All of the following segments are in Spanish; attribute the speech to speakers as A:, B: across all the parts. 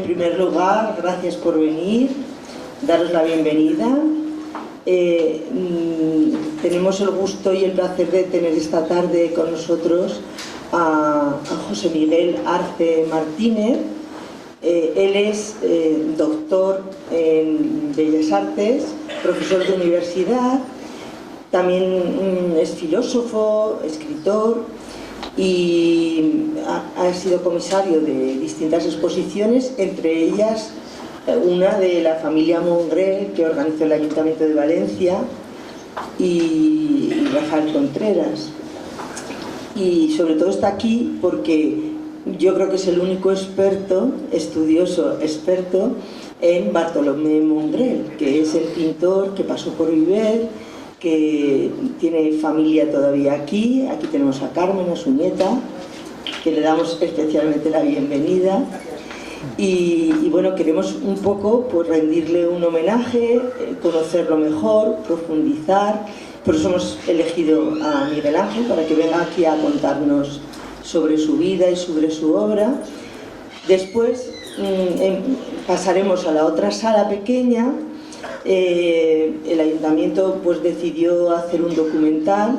A: primer lugar, gracias por venir, daros la bienvenida. Tenemos el gusto y el placer de tener esta tarde con nosotros a José Miguel Arce Martínez. Él es doctor en Bellas Artes, profesor de universidad, también es filósofo, escritor y ha sido comisario de distintas exposiciones, entre ellas una de la familia Mongrel que organizó el Ayuntamiento de Valencia y Rafael Contreras. Y sobre todo está aquí porque yo creo que es el único experto, estudioso experto en Bartolomé Mongrel, que es el pintor que pasó por Viver, que tiene familia todavía aquí. Aquí tenemos a Carmen, a su nieta, que le damos especialmente la bienvenida. Y bueno, queremos un poco pues rendirle un homenaje, conocerlo mejor, profundizar. Por eso hemos elegido a Miguel Ángel, para que venga aquí a contarnos sobre su vida y sobre su obra. Después pasaremos a la otra sala pequeña. El ayuntamiento pues decidió hacer un documental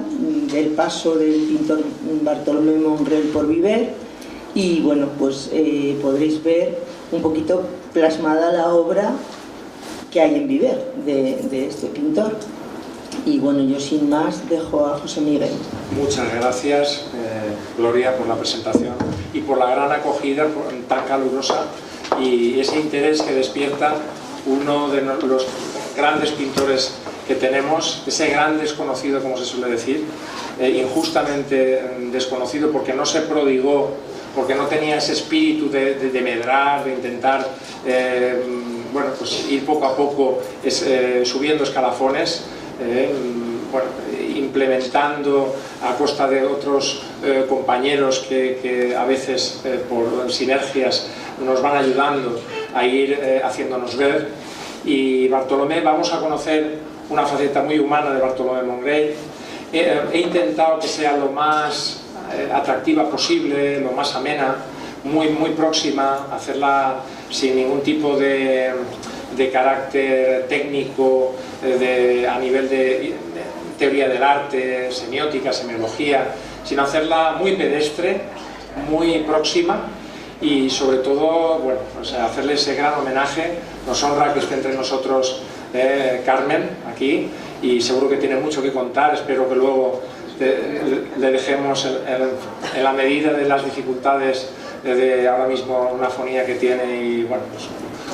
A: del paso del pintor Bartolomé Mongrel por Viver, y bueno, pues podréis ver un poquito plasmada la obra que hay en Viver de este pintor. Y bueno, yo sin más dejo a José Miguel.
B: Muchas gracias, Gloria, por la presentación y por la gran acogida tan calurosa y ese interés que despierta uno de los grandes pintores que tenemos, ese gran desconocido, como se suele decir, injustamente desconocido porque no se prodigó, porque no tenía ese espíritu de medrar, de intentar bueno, pues ir poco a poco subiendo escalafones, bueno, implementando a costa de otros compañeros que a veces por sinergias nos van ayudando a ir haciéndonos ver. Y Bartolomé, vamos a conocer una faceta muy humana de Bartolomé Mongrel. He intentado que sea lo más atractiva posible, lo más amena, muy próxima, hacerla sin ningún tipo de carácter técnico a nivel de teoría del arte, semiótica, semiología, sino hacerla muy pedestre, muy próxima y sobre todo, bueno, pues hacerle ese gran homenaje. Nos honra que esté entre nosotros Carmen aquí y seguro que tiene mucho que contar. Espero que luego le dejemos en la medida de las dificultades de ahora mismo una afonía que tiene y bueno, pues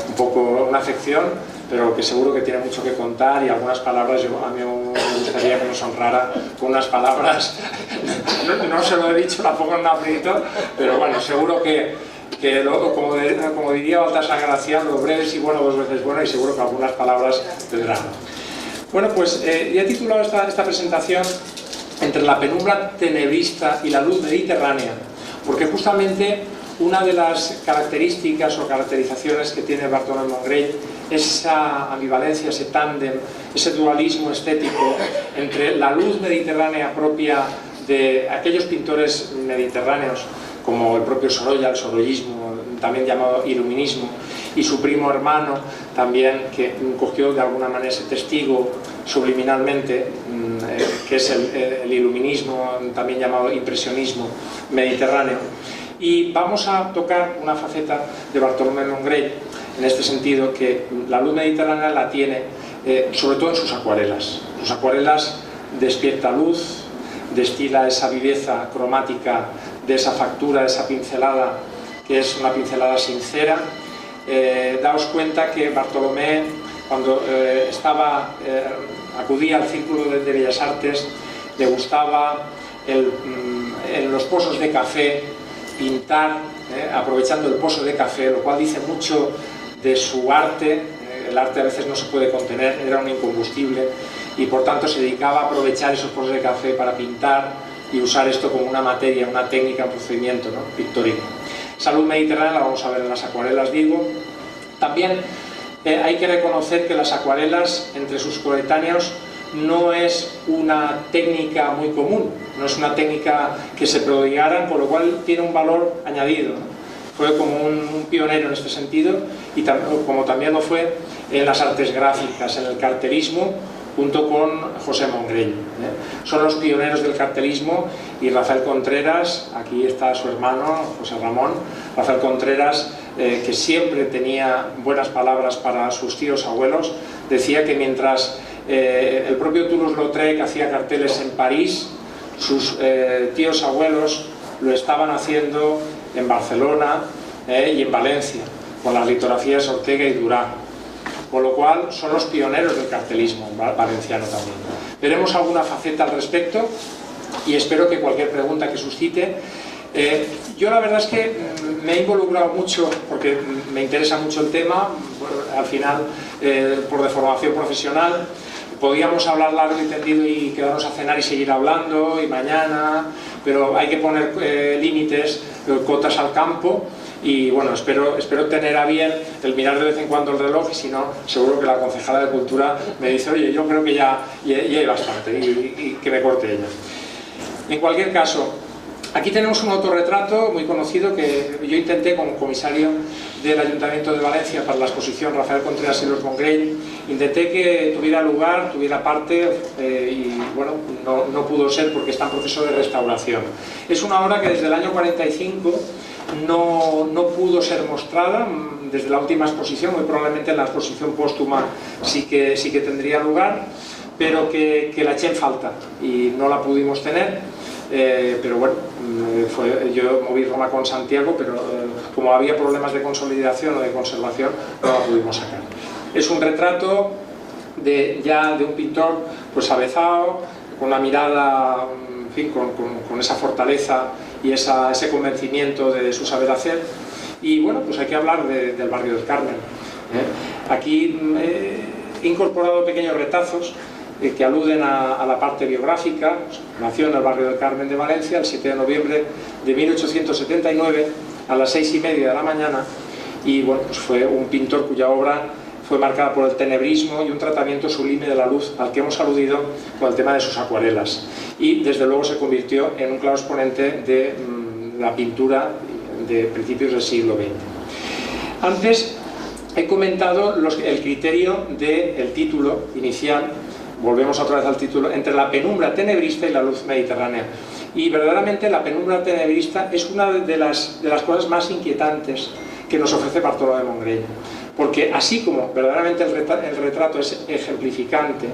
B: un poco una afección, pero que seguro que tiene mucho que contar y algunas palabras. A mí me gustaría que nos honrara con unas palabras. No se lo he dicho, la pongo en un aprieto, pero bueno, seguro que como diría Baltasar Gracián, lo breve es bueno, dos veces bueno, y seguro que algunas palabras tendrán. Bueno, pues ya he titulado esta presentación Entre la penumbra tenebrista y la luz mediterránea, porque justamente una de las características o caracterizaciones que tiene Bartolomé Mongrel es esa ambivalencia, ese tándem, ese dualismo estético entre la luz mediterránea propia de aquellos pintores mediterráneos como el propio Sorolla, el sorollismo, también llamado iluminismo, y su primo hermano también, que cogió de alguna manera ese testigo subliminalmente, que es el iluminismo, también llamado impresionismo mediterráneo. Y vamos a tocar una faceta de Bartolomé Mongrel en este sentido, que la luz mediterránea la tiene sobre todo en sus acuarelas. Sus acuarelas despierta luz, destila esa viveza cromática de esa factura, de esa pincelada, que es una pincelada sincera. Daos cuenta que Bartolomé, cuando acudía al Círculo de Bellas Artes, le gustaba en los pozos de café pintar, aprovechando el pozo de café, lo cual dice mucho de su arte. El arte a veces no se puede contener, era un incombustible, y por tanto se dedicaba a aprovechar esos pozos de café para pintar y usar esto como una materia, una técnica, un procedimiento, ¿no?, pictórico. Esa luz mediterránea la vamos a ver en las acuarelas, digo. También hay que reconocer que las acuarelas entre sus coetáneos no es una técnica muy común, no es una técnica que se prodigaran, por lo cual tiene un valor añadido, ¿no? fue como un pionero en este sentido, y como también lo fue en las artes gráficas, en el cartelismo, junto con José Mongrell. Son los pioneros del cartelismo, y Rafael Contreras, aquí está su hermano, José Ramón, Rafael Contreras, que siempre tenía buenas palabras para sus tíos abuelos, decía que mientras el propio Toulouse-Lautrec hacía carteles en París, sus tíos abuelos lo estaban haciendo en Barcelona y en Valencia, con las litografías Ortega y Durá. Con lo cual son los pioneros del cartelismo valenciano también. Veremos alguna faceta al respecto y espero que cualquier pregunta que suscite. Yo la verdad es que me he involucrado mucho porque me interesa mucho el tema, al final por deformación profesional. Podíamos hablar largo y tendido y quedarnos a cenar y seguir hablando, y mañana, pero hay que poner límites, cotas al campo, y bueno, espero tener a bien el mirar de vez en cuando el reloj, y si no, seguro que la concejala de Cultura me dice, oye, yo creo que ya hay bastante, y que me corte ella. En cualquier caso, aquí tenemos un autorretrato muy conocido que yo intenté como comisario del Ayuntamiento de Valencia para la exposición Rafael Contreras y los Mongrell. Intenté que tuviera lugar, tuviera parte, y bueno, no pudo ser porque está en proceso de restauración. Es una obra que desde el año 45 no pudo ser mostrada desde la última exposición, muy probablemente en la exposición póstuma sí que tendría lugar, pero que la eché en falta y no la pudimos tener. Pero bueno, yo moví Roma con Santiago, pero como había problemas de consolidación o de conservación, no la pudimos sacar. Es un retrato ya de un pintor pues avezado, con una mirada, en fin, con esa fortaleza y ese convencimiento de su saber hacer. Y bueno, pues hay que hablar del barrio del Carmen. Aquí he incorporado pequeños retazos que aluden a la parte biográfica. Nació en el barrio del Carmen de Valencia el 7 de noviembre de 1879 a las 6:30 de la mañana, y bueno, pues fue un pintor cuya obra fue marcada por el tenebrismo y un tratamiento sublime de la luz al que hemos aludido con el tema de sus acuarelas, y desde luego se convirtió en un claro exponente de la pintura de principios del siglo XX. Antes he comentado el criterio del título inicial. Volvemos otra vez al título, entre la penumbra tenebrista y la luz mediterránea. Y verdaderamente la penumbra tenebrista es una de las cosas más inquietantes que nos ofrece Bartolomé Mongrell. Porque así como verdaderamente el retrato es ejemplificante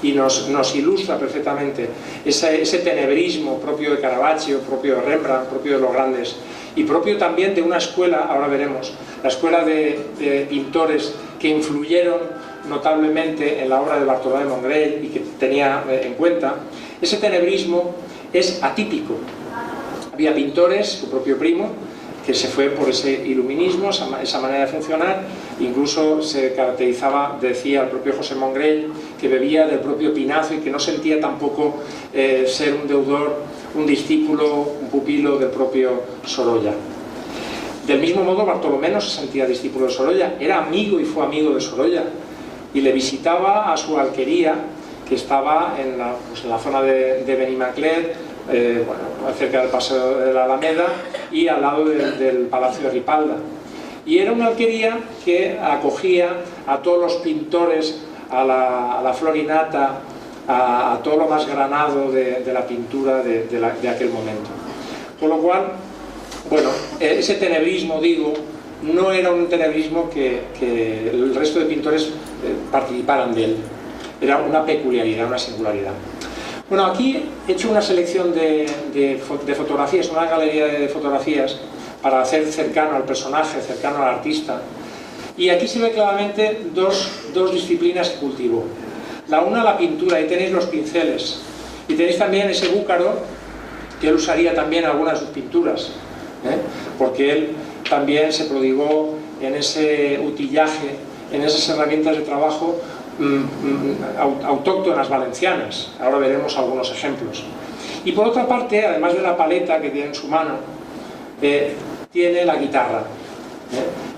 B: y nos ilustra perfectamente ese tenebrismo propio de Caravaggio, propio de Rembrandt, propio de los grandes, y propio también de una escuela, ahora veremos, la escuela de pintores que influyeron notablemente en la obra de Bartolomé Mongrell y que tenía en cuenta, ese tenebrismo es atípico. Había pintores, su propio primo, que se fue por ese iluminismo, esa manera de funcionar. Incluso se caracterizaba, decía el propio José Mongrell, que bebía del propio pinazo y que no sentía tampoco ser un deudor, un discípulo, un pupilo del propio Sorolla. Del mismo modo, Bartolomé no se sentía discípulo de Sorolla, era amigo y fue amigo de Sorolla, y le visitaba a su alquería, que estaba en la zona de Benimaclet, cerca del Paseo de la Alameda y al lado del Palacio de Ripalda. Y era una alquería que acogía a todos los pintores, a la florinata, a todo lo más granado de la pintura de aquel momento. Con lo cual, bueno, ese tenebrismo, digo, no era un tenebrismo que el resto de pintores participaran de él. Era una peculiaridad, una singularidad. Bueno, aquí he hecho una selección de fotografías, una galería de fotografías para hacer cercano al personaje, cercano al artista. Y aquí se ve claramente dos disciplinas que cultivó. La una, la pintura, ahí tenéis los pinceles. Y tenéis también ese búcaro, que él usaría también en algunas de sus pinturas, porque él también se prodigó en ese utillaje, en esas herramientas de trabajo autóctonas valencianas. Ahora veremos algunos ejemplos. Y por otra parte, además de la paleta que tiene en su mano, tiene la guitarra.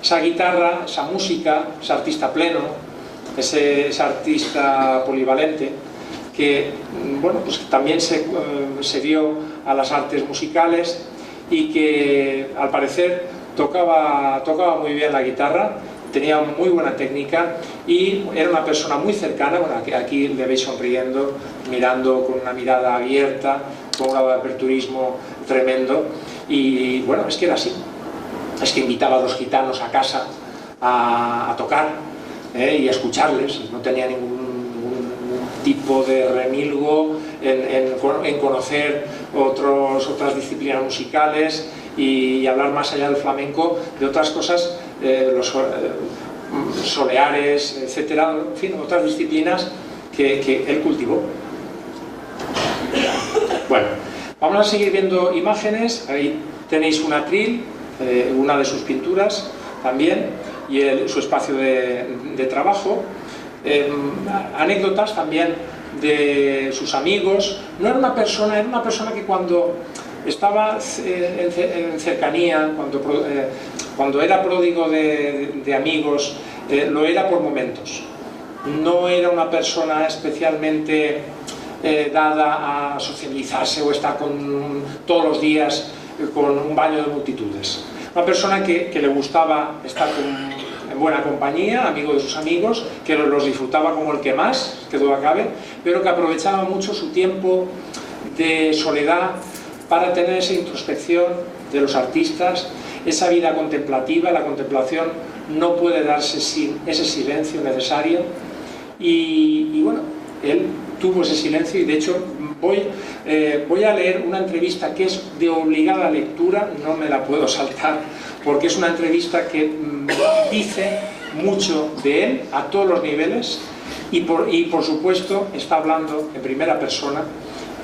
B: Esa guitarra, esa música, ese artista pleno, ese artista polivalente, que bueno, pues también se dio a las artes musicales y que al parecer tocaba muy bien la guitarra, tenía muy buena técnica y era una persona muy cercana. Bueno, aquí le veis sonriendo, mirando con una mirada abierta, con un grado de aperturismo tremendo. Y bueno, es que era así, es que invitaba a los gitanos a casa a tocar y a escucharles. No tenía ningún tipo de remilgo en conocer otras disciplinas musicales y hablar más allá del flamenco de otras cosas, los soleares, etcétera, en fin, otras disciplinas que él cultivó. Bueno, vamos a seguir viendo imágenes. Ahí tenéis un atril, una de sus pinturas también, y su espacio de trabajo. Anécdotas también de sus amigos. No era una persona que cuando estaba en cercanía, cuando era pródigo de amigos, lo era por momentos. No era una persona especialmente dada a socializarse o estar todos los días con un baño de multitudes. Una persona que le gustaba estar en buena compañía, amigo de sus amigos, que los disfrutaba como el que más, que duda cabe, pero que aprovechaba mucho su tiempo de soledad para tener esa introspección de los artistas, esa vida contemplativa. La contemplación no puede darse sin ese silencio necesario y bueno, él tuvo ese silencio y de hecho voy a leer una entrevista que es de obligada lectura, no me la puedo saltar porque es una entrevista que dice mucho de él a todos los niveles y por supuesto está hablando en primera persona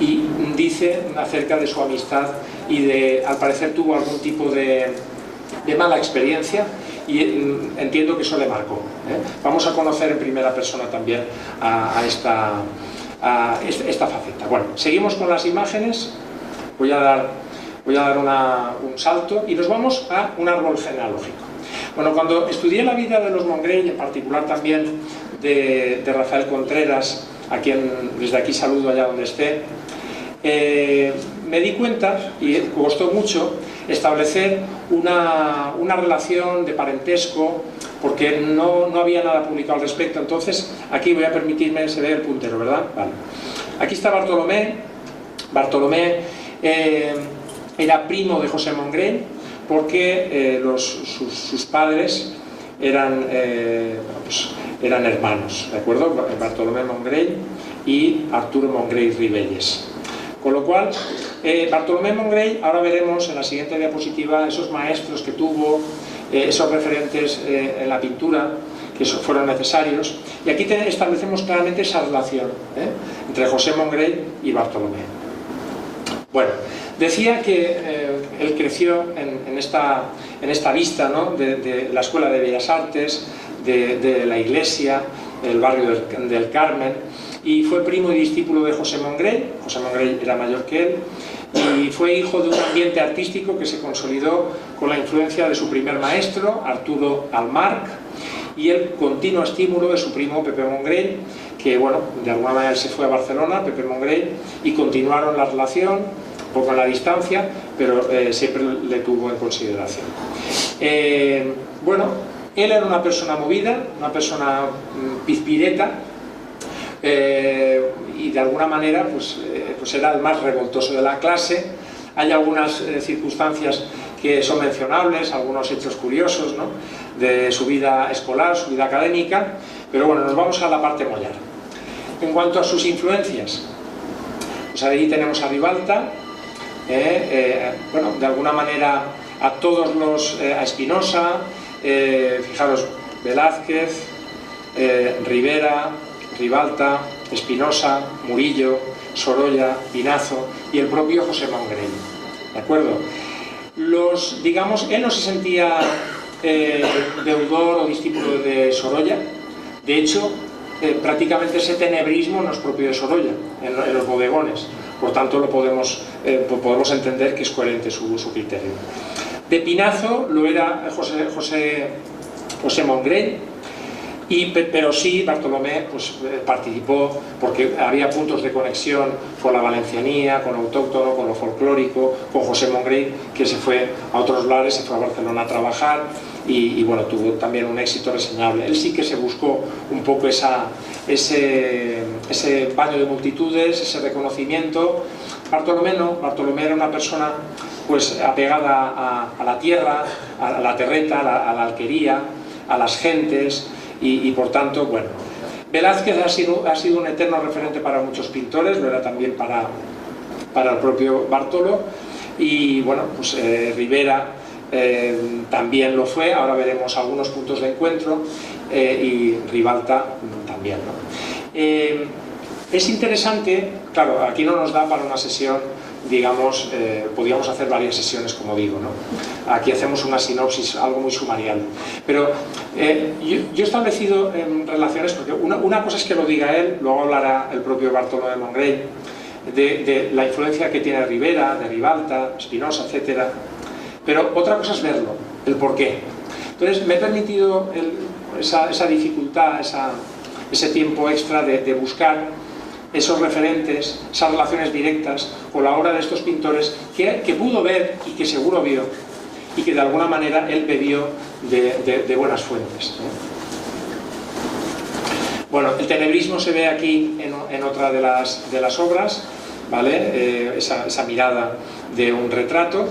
B: y dice acerca de su amistad y al parecer tuvo algún tipo de mala experiencia y entiendo que eso le marcó. Vamos a conocer en primera persona también a esta faceta. Bueno, seguimos con las imágenes. Voy a dar un salto y nos vamos a un árbol genealógico. Bueno, cuando estudié la vida de los Mongrell, en particular también de Rafael Contreras, a quien desde aquí saludo allá donde esté, me di cuenta, y costó mucho, establecer una relación de parentesco, porque no había nada publicado al respecto. Entonces, aquí voy a permitirme, se ve el puntero, ¿verdad? Vale. Aquí está Bartolomé. Bartolomé era primo de José Mongrell, porque sus padres eran hermanos, ¿de acuerdo? Bartolomé Mongrell y Arturo Mongrell Ribelles. Con lo cual, Bartolomé Mongrell, ahora veremos en la siguiente diapositiva esos maestros que tuvo, esos referentes en la pintura que fueron necesarios, y aquí establecemos claramente esa relación entre José Mongrell y Bartolomé. Bueno, decía que él creció en esta vista, ¿no?, de la Escuela de Bellas Artes, de la iglesia, del barrio del Carmen, y fue primo y discípulo de José Mongrell. José Mongrell era mayor que él y fue hijo de un ambiente artístico que se consolidó con la influencia de su primer maestro, Arturo Almarch, y el continuo estímulo de su primo Pepe Mongrell, que bueno, de alguna manera se fue a Barcelona, Pepe Mongrell, y continuaron la relación, un poco a la distancia, pero siempre le tuvo en consideración. Bueno, él era una persona movida, una persona pizpireta, y de alguna manera pues era el más revoltoso de la clase. Hay algunas circunstancias que son mencionables, algunos hechos curiosos, ¿no?, de su vida escolar, su vida académica, pero bueno, nos vamos a la parte mollar. En cuanto a sus influencias, pues ahí tenemos a Ribalta, bueno, de alguna manera a todos a Espinosa, fijaros, Velázquez, Rivera, Ribalta, Espinosa, Murillo, Sorolla, Pinazo y el propio José Mongrell, ¿de acuerdo? Digamos, él no se sentía deudor o discípulo de Sorolla. De hecho, prácticamente ese tenebrismo no es propio de Sorolla, en los bodegones. Por tanto, podemos entender que es coherente su criterio. De Pinazo lo era José Mongrell. Pero sí, Bartolomé pues, participó porque había puntos de conexión con la valencianía, con lo autóctono, con lo folclórico, con José Mongrell, que se fue a otros lares, se fue a Barcelona a trabajar y bueno, tuvo también un éxito reseñable. Él sí que se buscó un poco ese baño de multitudes, ese reconocimiento. Bartolomé no, Bartolomé era una persona pues apegada a la tierra, a la terreta, a la alquería, a las gentes y por tanto, bueno, Velázquez ha sido un eterno referente para muchos pintores, lo era también para el propio Bartolo y bueno, pues Rivera también lo fue, ahora veremos algunos puntos de encuentro y Ribalta también, ¿no? Es interesante, claro, aquí no nos da para una sesión, digamos, podríamos hacer varias sesiones, como digo, ¿no? Aquí hacemos una sinopsis, algo muy sumarial. Pero yo he establecido relaciones, porque una cosa es que lo diga él, luego hablará el propio Bartolo de Mongrell, de la influencia que tiene Rivera, de Ribalta, Spinoza, etc. Pero otra cosa es verlo, el porqué. Entonces me he permitido esa dificultad, ese tiempo extra de buscar esos referentes, esas relaciones directas con la obra de estos pintores que pudo ver y que seguro vio y que de alguna manera él bebió de buenas fuentes, ¿no? Bueno, el tenebrismo se ve aquí en otra de las obras, ¿vale? Esa mirada de un retrato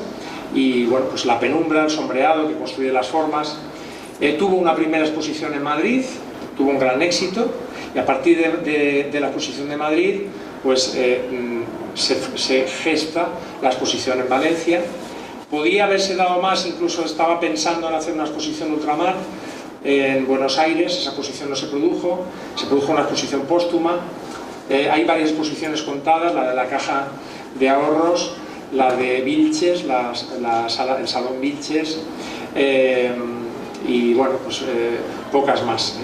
B: y bueno, pues la penumbra, el sombreado que construye las formas. Tuvo una primera exposición en Madrid, tuvo un gran éxito y a partir de la exposición de Madrid pues se gesta la exposición en Valencia. Podía haberse dado más, incluso estaba pensando en hacer una exposición en ultramar en Buenos Aires, esa exposición no se produjo una exposición póstuma. Hay varias exposiciones contadas, la de la Caja de Ahorros, la de Vilches, el Salón Vilches, y bueno, pues pocas más,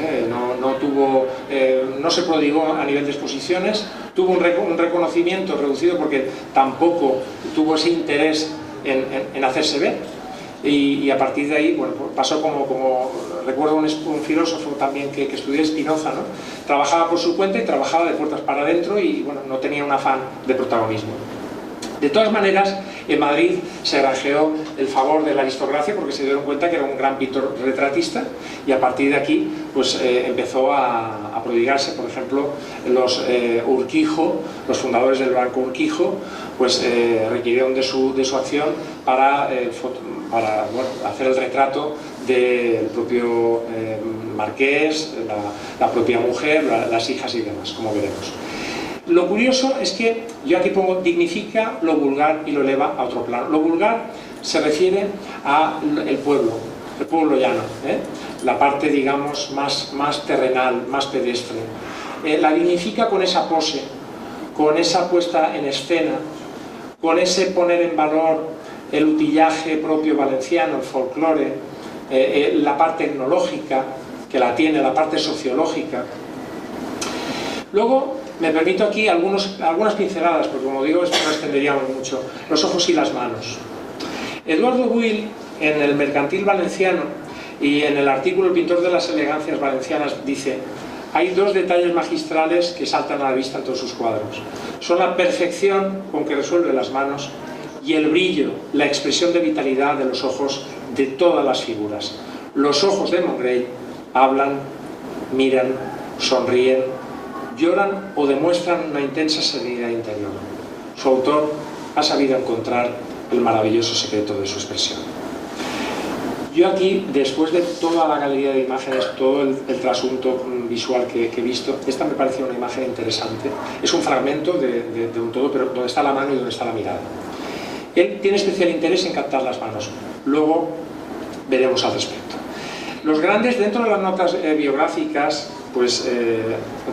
B: no se prodigó a nivel de exposiciones, tuvo un reconocimiento reducido porque tampoco tuvo ese interés en hacerse ver y a partir de ahí, bueno, pasó como recuerdo un filósofo también que estudió Spinoza, ¿no? Trabajaba por su cuenta y trabajaba de puertas para adentro y bueno, no tenía un afán de protagonismo. De todas maneras, en Madrid se granjeó el favor de la aristocracia porque se dieron cuenta que era un gran pintor retratista y a partir de aquí pues, empezó a prodigarse. Por ejemplo, los Urquijo, los fundadores del Banco Urquijo, pues requirieron de su acción para bueno, hacer el retrato del propio marqués, la propia mujer, las hijas y demás, como veremos. Lo curioso es que yo aquí pongo dignifica lo vulgar y lo eleva a otro plano. Lo vulgar se refiere al pueblo llano, la parte, digamos, más terrenal, más pedestre. La dignifica con esa pose, con esa puesta en escena, con ese poner en valor el utillaje propio valenciano, el folclore, la parte etnológica, que la tiene, la parte sociológica. Luego, me permito aquí algunas pinceladas, porque como digo, esto no extenderíamos mucho. Los ojos y las manos. Eduardo Buil, en el Mercantil Valenciano y en el artículo El pintor de las elegancias valencianas, dice: hay dos detalles magistrales que saltan a la vista en todos sus cuadros. Son la perfección con que resuelve las manos y el brillo, la expresión de vitalidad de los ojos de todas las figuras. Los ojos de Mongrell hablan, miran, sonríen, lloran o demuestran una intensa serenidad interior. Su autor ha sabido encontrar el maravilloso secreto de su expresión. Yo aquí, después de toda la galería de imágenes, todo el trasunto visual que he visto, esta me parece una imagen interesante. Es un fragmento de un todo, pero donde está la mano y donde está la mirada. Él tiene especial interés en captar las manos. Luego veremos al respecto. Los grandes, dentro de las notas biográficas, pues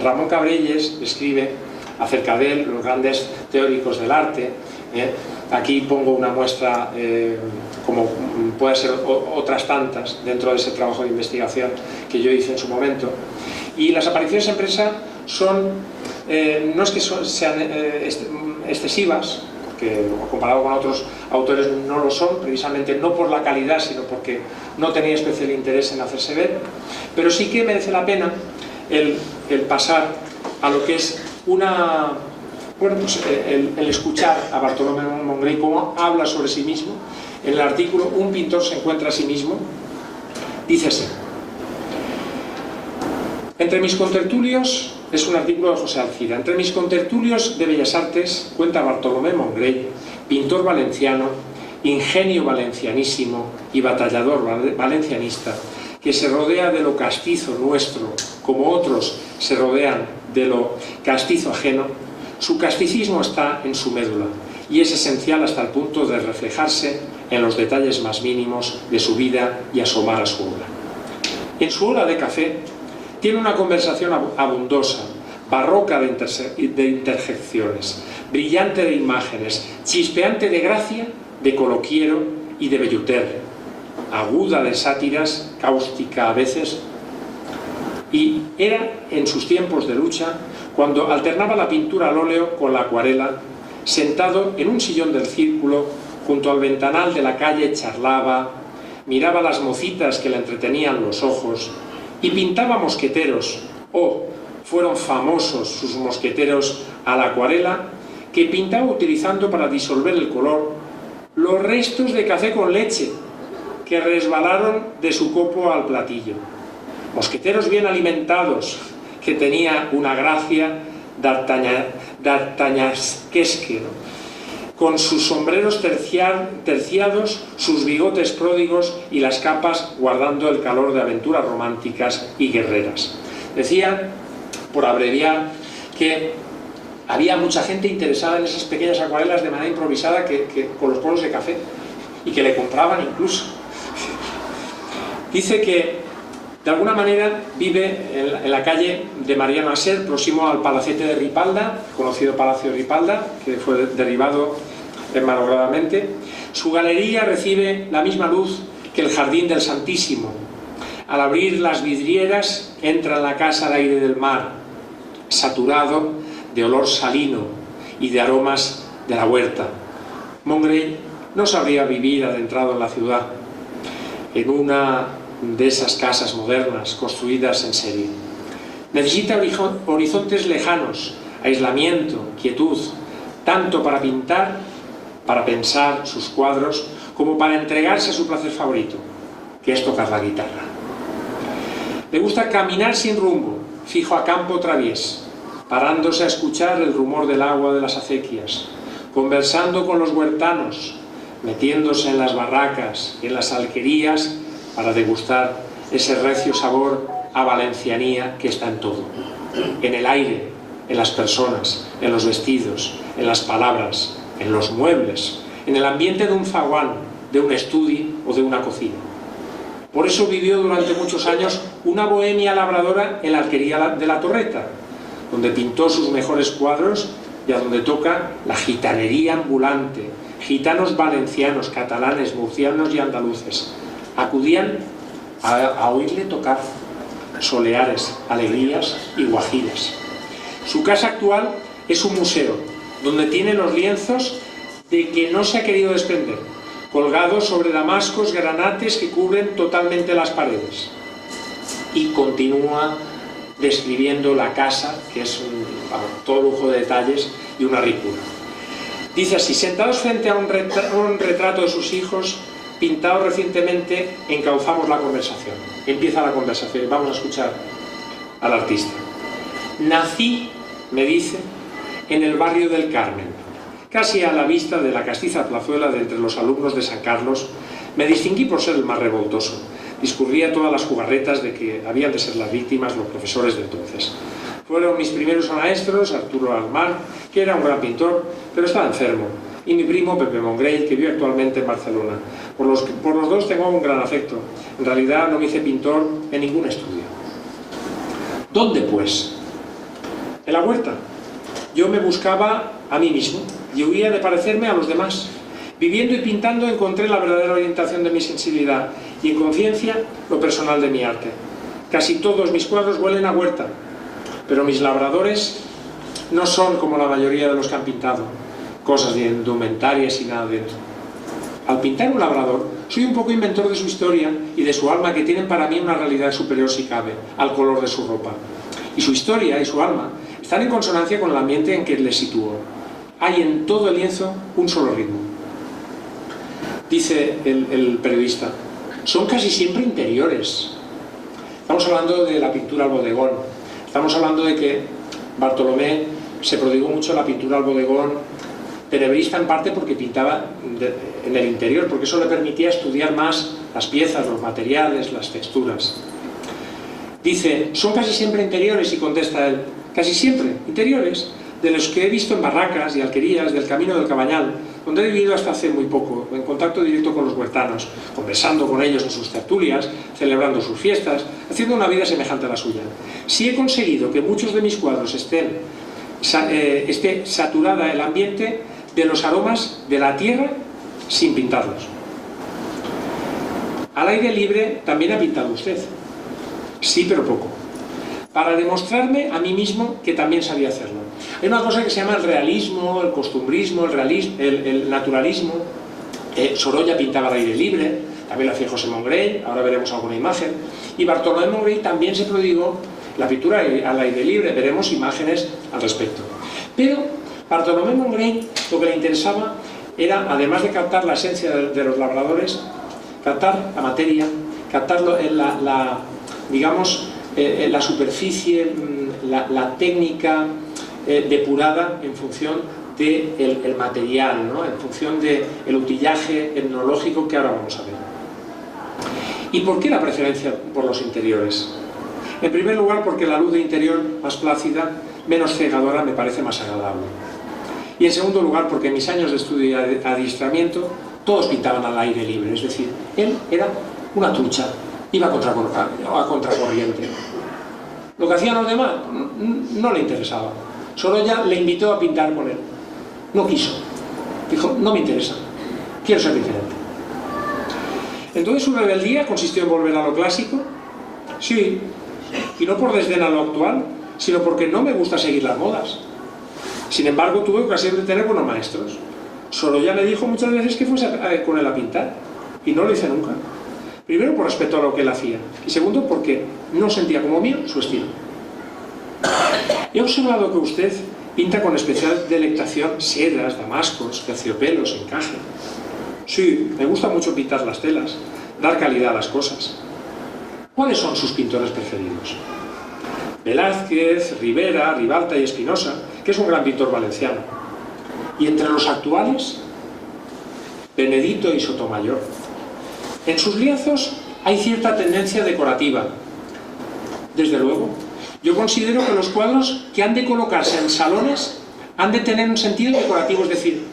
B: Ramón Cabrelles escribe acerca de él, los grandes teóricos del arte. Aquí pongo una muestra, como puede ser otras tantas, dentro de ese trabajo de investigación que yo hice en su momento. Y las apariciones en prensa son, no es que sean excesivas, porque comparado con otros autores no lo son, precisamente no por la calidad, sino porque no tenía especial interés en hacerse ver, pero sí que merece la pena el pasar a lo que es el escuchar a Bartolomé Mongrell cómo habla sobre sí mismo. En el artículo "Un pintor se encuentra a sí mismo", dice así: entre mis contertulios, es un artículo de José Alcira, entre mis contertulios de Bellas Artes cuenta Bartolomé Mongrell, pintor valenciano, ingenio valencianísimo y batallador valencianista, que se rodea de lo castizo nuestro, como otros se rodean de lo castizo ajeno. Su casticismo está en su médula y es esencial hasta el punto de reflejarse en los detalles más mínimos de su vida y asomar a su obra. En su hora de café tiene una conversación abundosa, barroca de interjecciones, brillante de imágenes, chispeante de gracia, de coloquiero y de velluter, aguda de sátiras, cáustica a veces. Y era en sus tiempos de lucha cuando alternaba la pintura al óleo con la acuarela, sentado en un sillón del círculo junto al ventanal de la calle, charlaba, miraba las mocitas que le entretenían los ojos y pintaba mosqueteros. Fueron famosos sus mosqueteros a la acuarela, que pintaba utilizando para disolver el color los restos de café con leche que resbalaron de su copo al platillo. Mosqueteros bien alimentados, que tenía una gracia d'artañasquesque, ¿no?, con sus sombreros terciados, sus bigotes pródigos y las capas guardando el calor de aventuras románticas y guerreras. Decía, por abreviar, que había mucha gente interesada en esas pequeñas acuarelas de manera improvisada con los polos de café, y que le compraban incluso. Dice que de alguna manera vive en la calle de Mariano Aser, próximo al palacete de Ripalda, conocido Palacio de Ripalda, que fue derribado malogradamente. Su galería recibe la misma luz que el jardín del Santísimo. Al abrir las vidrieras entra en la casa el aire del mar, saturado de olor salino y de aromas de la huerta. Mongrell no sabría vivir adentrado en la ciudad, en una de esas casas modernas construidas en serie. Necesita horizontes lejanos, aislamiento, quietud, tanto para pintar, para pensar sus cuadros, como para entregarse a su placer favorito, que es tocar la guitarra. Le gusta caminar sin rumbo, fijo a campo traviés, parándose a escuchar el rumor del agua de las acequias, conversando con los huertanos, metiéndose en las barracas y en las alquerías para degustar ese recio sabor a valencianía que está en todo, en el aire, en las personas, en los vestidos, en las palabras, en los muebles, en el ambiente de un zaguán, de un estudio o de una cocina. Por eso vivió durante muchos años una bohemia labradora en la alquería de la Torreta, donde pintó sus mejores cuadros y a donde toca la gitanería ambulante. Gitanos valencianos, catalanes, murcianos y andaluces acudían a oírle tocar soleares, alegrías y guajiras. Su casa actual es un museo, donde tiene los lienzos de que no se ha querido desprender, colgados sobre damascos granates que cubren totalmente las paredes. Y continúa describiendo la casa, que es todo lujo de detalles y una ricura. Dice así: sentados frente a un retrato de sus hijos, pintado recientemente, encauzamos la conversación. Empieza la conversación y vamos a escuchar al artista. Nací, me dice, en el barrio del Carmen, casi a la vista de la castiza plazuela de entre los alumnos de San Carlos. Me distinguí por ser el más revoltoso. Discurría todas las jugarretas de que habían de ser las víctimas los profesores de entonces. Fueron mis primeros maestros, Arturo Almar, que era un gran pintor, pero estaba enfermo, y mi primo Pepe Mongrell, que vive actualmente en Barcelona. Por los dos tengo un gran afecto. En realidad no me hice pintor en ningún estudio. ¿Dónde, pues? En la huerta. Yo me buscaba a mí mismo y huía de parecerme a los demás. Viviendo y pintando encontré la verdadera orientación de mi sensibilidad y, en conciencia, lo personal de mi arte. Casi todos mis cuadros huelen a huerta, pero mis labradores no son como la mayoría de los que han pintado. cosas de indumentarias y nada dentro. Al pintar un labrador, soy un poco inventor de su historia y de su alma, que tienen para mí una realidad superior, si cabe, al color de su ropa. Y su historia y su alma están en consonancia con el ambiente en que les sitúo. Hay en todo el lienzo un solo ritmo. Dice el periodista, son casi siempre interiores. Estamos hablando de la pintura al bodegón. Estamos hablando de que Bartolomé se prodigó mucho en la pintura al bodegón, tenebrista en parte porque pintaba en el interior, porque eso le permitía estudiar más las piezas, los materiales, las texturas. Dice, son casi siempre interiores, y contesta él, casi siempre interiores, de los que he visto en barracas y alquerías del Camino del Cabañal, donde he vivido hasta hace muy poco, en contacto directo con los huertanos, conversando con ellos en sus tertulias, celebrando sus fiestas, haciendo una vida semejante a la suya. Si he conseguido que muchos de mis cuadros esté saturada el ambiente de los aromas de la tierra sin pintarlos. Al aire libre también ha pintado usted. Sí, pero poco. Para demostrarme a mí mismo que también sabía hacerlo. Hay una cosa que se llama el realismo, el costumbrismo, el naturalismo. Sorolla pintaba al aire libre, también lo hacía José Mongrell, ahora veremos alguna imagen. Y Bartolomé Mongrell también se prodigó la pintura al aire libre, veremos imágenes al respecto. Pero Bartolomé Mongrell lo que le interesaba era, además de captar la esencia de los labradores, captar la materia, captar la superficie, la técnica depurada en función del material, ¿no? En función del utillaje etnológico que ahora vamos a ver. ¿Y por qué la preferencia por los interiores? En primer lugar, porque la luz de interior, más plácida, menos cegadora, me parece más agradable. Y en segundo lugar, porque en mis años de estudio y adiestramiento, todos pintaban al aire libre, es decir, él era una trucha, iba a contracorriente. Lo que hacían los demás no le interesaba. Sorolla le invitó a pintar con él. No quiso. Dijo, no me interesa, quiero ser diferente. Entonces su rebeldía consistió en volver a lo clásico. Sí, y no por desdén a lo actual, sino porque no me gusta seguir las modas. Sin embargo, tuve ocasión de tener buenos maestros. Sorolla me dijo muchas veces que fuese con él a pintar, y no lo hice nunca. Primero, por respeto a lo que él hacía, y segundo, porque no sentía como mío su estilo. He observado que usted pinta con especial delectación sedas, damascos, terciopelos, encaje. Sí, me gusta mucho pintar las telas, dar calidad a las cosas. ¿Cuáles son sus pintores preferidos? Velázquez, Rivera, Ribalta y Espinosa, que es un gran pintor valenciano. Y entre los actuales, Benedito y Sotomayor. En sus lienzos hay cierta tendencia decorativa. Desde luego, yo considero que los cuadros que han de colocarse en salones han de tener un sentido decorativo, es decir,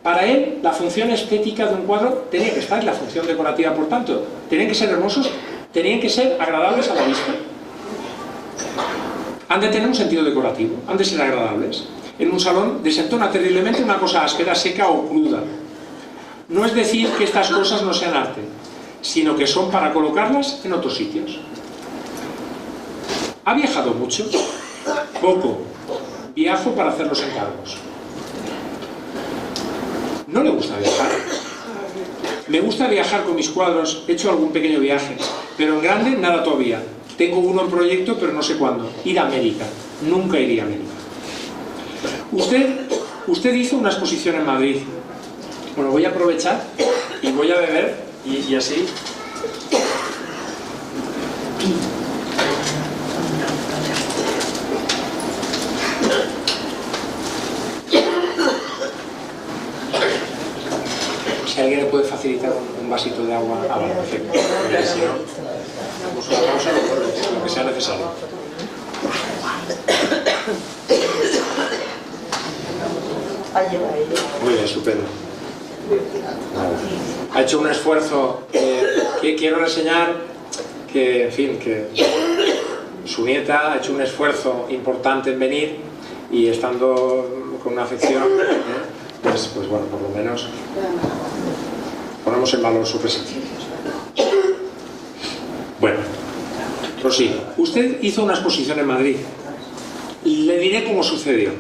B: para él la función estética de un cuadro tenía que estar, y la función decorativa, por tanto, tenían que ser hermosos, tenían que ser agradables a la vista. Han de tener un sentido decorativo, han de ser agradables. En un salón desentona terriblemente una cosa áspera, seca o cruda. No es decir que estas cosas no sean arte, sino que son para colocarlas en otros sitios. ¿Ha viajado mucho? Poco. Viajo para hacer los encargos. No le gusta viajar. Me gusta viajar con mis cuadros, he hecho algún pequeño viaje, pero en grande nada todavía. Tengo uno en proyecto, pero no sé cuándo. Ir a América. Nunca iría a América. Usted hizo una exposición en Madrid. Bueno, voy a aprovechar y voy a beber y así. Si alguien le puede facilitar un vasito de agua, perfecto. Si no, damos una pausa, lo que sea necesario. Muy bien, estupendo. Ha hecho un esfuerzo que quiero reseñar, que, en fin, que su nieta ha hecho un esfuerzo importante en venir, y estando con una afección, pues bueno, por lo menos ponemos en valor su presencia. Bueno, prosigo. Usted hizo una exposición en Madrid. Le diré cómo sucedió.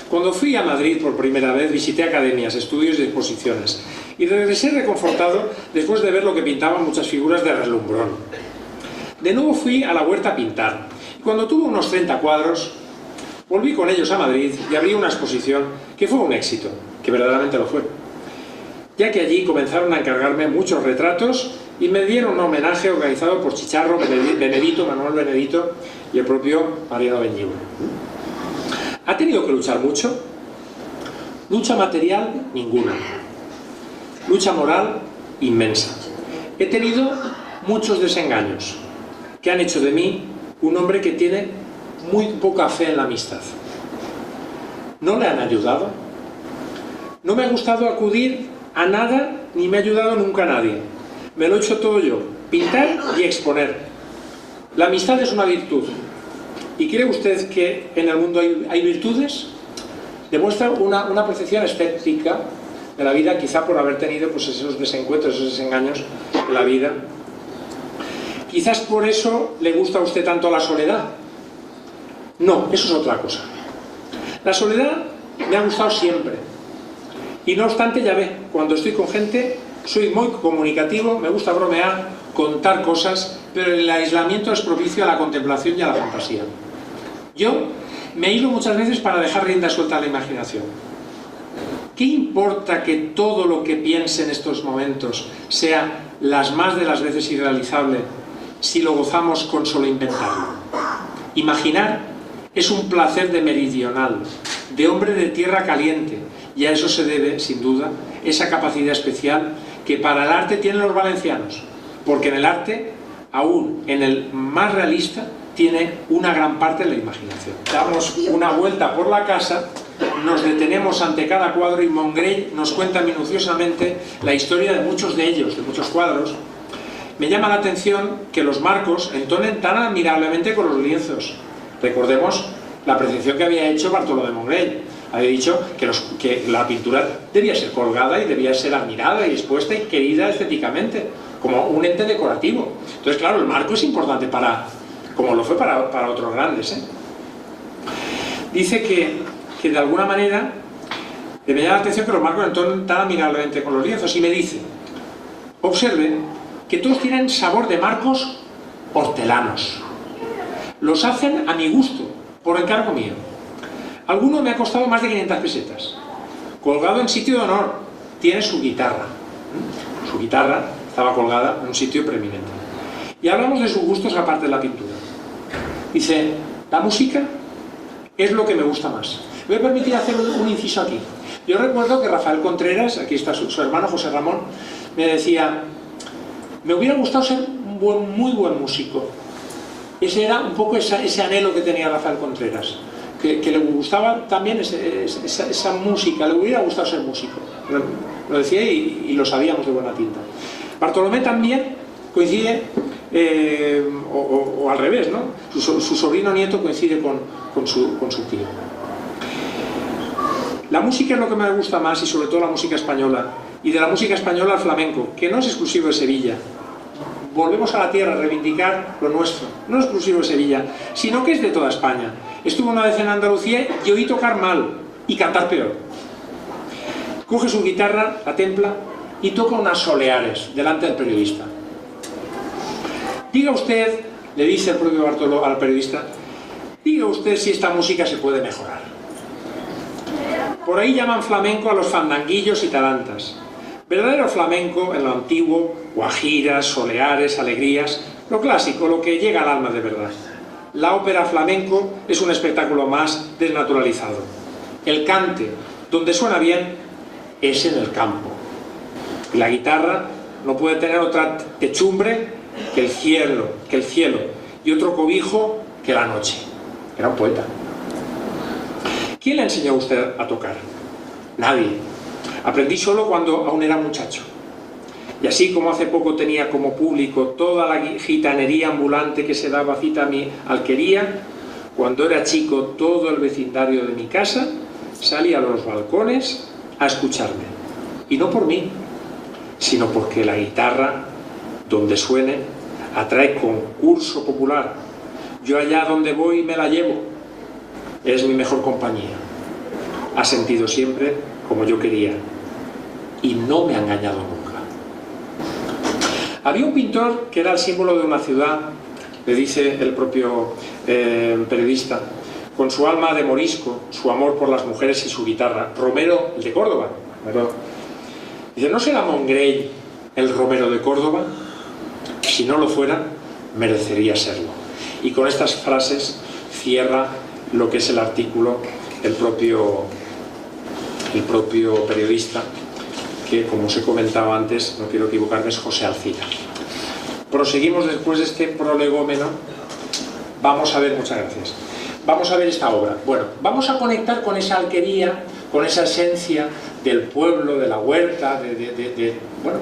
B: Cuando fui a Madrid por primera vez, visité academias, estudios y exposiciones, y regresé reconfortado después de ver lo que pintaban muchas figuras de relumbrón. De nuevo fui a la huerta a pintar, y cuando tuve unos 30 cuadros, volví con ellos a Madrid y abrí una exposición que fue un éxito, que verdaderamente lo fue, ya que allí comenzaron a encargarme muchos retratos y me dieron un homenaje organizado por Chicharro, Benedito, Manuel Benedito y el propio Mariano Benlliure. ¿Ha tenido que luchar mucho? Lucha material, ninguna. Lucha moral, inmensa. He tenido muchos desengaños que han hecho de mí un hombre que tiene muy poca fe en la amistad. ¿No le han ayudado? No me ha gustado acudir a nada ni me ha ayudado nunca nadie. Me lo he hecho todo yo, pintar y exponer. La amistad es una virtud. ¿Y cree usted que en el mundo hay virtudes? Demuestra una percepción escéptica de la vida, quizá por haber tenido pues, esos desencuentros, esos desengaños en la vida. Quizás por eso le gusta a usted tanto la soledad. No, eso es otra cosa. La soledad me ha gustado siempre. Y no obstante, ya ve, cuando estoy con gente, soy muy comunicativo, me gusta bromear, contar cosas, pero el aislamiento es propicio a la contemplación y a la fantasía. Yo me aíslo muchas veces para dejar rienda suelta a la imaginación. ¿Qué importa que todo lo que piense en estos momentos sea las más de las veces irrealizable si lo gozamos con solo inventarlo? Imaginar es un placer de meridional, de hombre de tierra caliente, y a eso se debe, sin duda, esa capacidad especial que para el arte tienen los valencianos, porque en el arte, aún en el más realista, tiene una gran parte de la imaginación. Damos una vuelta por la casa, nos detenemos ante cada cuadro y Mongrell nos cuenta minuciosamente la historia de muchos de ellos, de muchos cuadros. Me llama la atención que los marcos entonen tan admirablemente con los lienzos. Recordemos la apreciación que había hecho Bartolomé Mongrell. Había dicho que la pintura debía ser colgada y debía ser admirada y expuesta y querida estéticamente, como un ente decorativo. Entonces, claro, el marco es importante como lo fue para otros grandes, ¿eh? Dice que de alguna manera me llama la atención que los marcos entonan tan admirablemente con los lienzos y me dice, observen que todos tienen sabor de marcos hortelanos. Los hacen a mi gusto, por encargo mío. Alguno me ha costado más de 500 pesetas. Colgado en sitio de honor, tiene su guitarra. Su guitarra estaba colgada en un sitio preeminente. Y hablamos de sus gustos aparte de la pintura. Dice, la música es lo que me gusta más. Me voy a permitir hacer un inciso aquí. Yo recuerdo que Rafael Contreras, aquí está su hermano José Ramón, me decía, me hubiera gustado ser un muy buen músico. Ese era un poco ese anhelo que tenía Rafael Contreras, que le gustaba también esa música, le hubiera gustado ser músico. Lo decía y lo sabíamos de buena tinta. Bartolomé también coincide, o al revés, ¿no? Su sobrino nieto coincide con su tío. La música es lo que me gusta más, y sobre todo la música española, y de la música española al flamenco, que no es exclusivo de Sevilla. Volvemos a la tierra a reivindicar lo nuestro, no es exclusivo de Sevilla, sino que es de toda España. Estuve una vez en Andalucía y oí tocar mal y cantar peor. Coge su guitarra, la templa y toca unas soleares delante del periodista. Diga usted, le dice el propio Bartolo al periodista, diga usted si esta música se puede mejorar. Por ahí llaman flamenco a los fandanguillos y tarantas. Verdadero flamenco en lo antiguo, guajiras, soleares, alegrías, lo clásico, lo que llega al alma de verdad. La ópera flamenco es un espectáculo más desnaturalizado. El cante, donde suena bien, es en el campo. La guitarra no puede tener otra techumbre que el cielo, y otro cobijo que la noche. Era un poeta. ¿Quién le enseñó a usted a tocar? Nadie. Aprendí solo cuando aún era muchacho. Y así como hace poco tenía como público toda la gitanería ambulante que se daba cita a mi alquería, cuando era chico todo el vecindario de mi casa salía a los balcones a escucharme. Y no por mí, sino porque la guitarra, donde suene, atrae concurso popular. Yo allá donde voy me la llevo. Es mi mejor compañía. ha sentido siempre como yo quería y no me ha engañado nunca. Había un pintor que era el símbolo de una ciudad, le dice el propio periodista, con su alma de morisco, su amor por las mujeres y su guitarra, Romero, el de Córdoba. Dice, ¿no será Mongrell el Romero de Córdoba? Si no lo fuera, merecería serlo. Y con estas frases cierra lo que es el artículo el propio periodista, que como os he comentado antes, no quiero equivocarme, es José Alcina. Proseguimos después de este prolegómeno. Vamos a ver, muchas gracias. Vamos a ver esta obra. Bueno, vamos a conectar con esa alquería, con esa esencia del pueblo, de la huerta, bueno,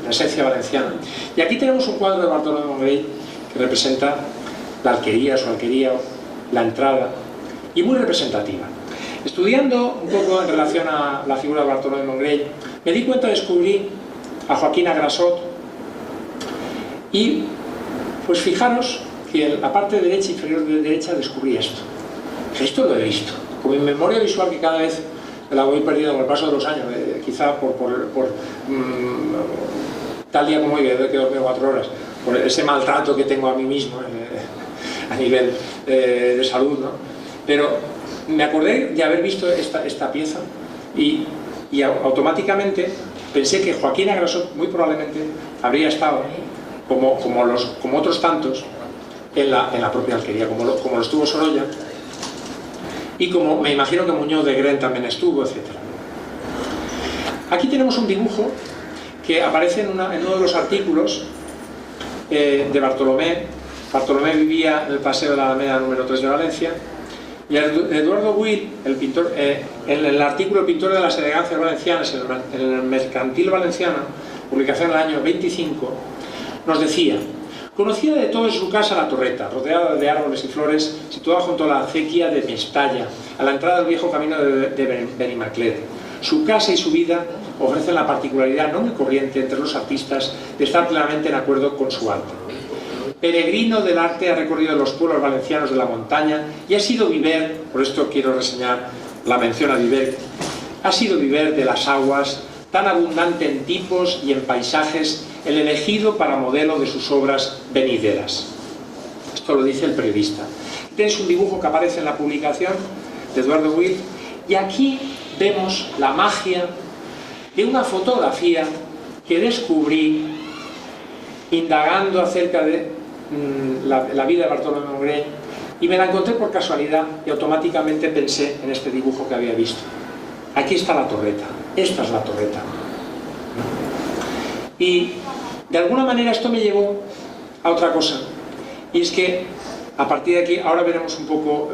B: la esencia valenciana. Y aquí tenemos un cuadro de Bartolomé Mongrell que representa la alquería, su alquería, la entrada, y muy representativa. Estudiando un poco en relación a la figura de Bartolomé Mongrell, me di cuenta, descubrí a Joaquín Agrasot, y pues fijaros que en la parte derecha, inferior de derecha, descubrí esto. Esto lo he visto. Con mi memoria visual, que cada vez la voy perdiendo con el paso de los años, quizá por tal día como hoy, que dormir 4 horas, por ese maltrato que tengo a mí mismo a nivel de salud, ¿no? Pero me acordé de haber visto esta pieza y automáticamente pensé que Joaquín Agrasot muy probablemente habría estado, como otros tantos, en la propia alquería, como lo estuvo Sorolla, y como me imagino que Muñoz de Gren también estuvo, etc. Aquí tenemos un dibujo que aparece en uno de los artículos de Bartolomé. Bartolomé vivía en el Paseo de la Alameda número 3 de Valencia, y Eduardo Will, el pintor, en el artículo El pintor de las elegancias valencianas, en el Mercantil Valenciano, publicación del año 25, nos decía: conocía de todo en su casa la Torreta, rodeada de árboles y flores, situada junto a la acequia de Mestalla, a la entrada del viejo camino de Benimaclet. Su casa y su vida ofrecen la particularidad no muy corriente entre los artistas de estar plenamente en acuerdo con su arte. Peregrino del arte, ha recorrido los pueblos valencianos de la montaña y ha sido viver, por esto quiero reseñar la mención a Viver, ha sido viver de las aguas, tan abundante en tipos y en paisajes, el elegido para modelo de sus obras venideras. Esto lo dice el periodista. Este es un dibujo que aparece en la publicación de Eduardo Will, y aquí vemos la magia de una fotografía que descubrí indagando acerca de la vida de Bartolomé Mongrell, y me la encontré por casualidad y automáticamente pensé en este dibujo que había visto. Aquí está la torreta, esta es la torreta. Y de alguna manera esto me llevó a otra cosa, y es que a partir de aquí ahora veremos un poco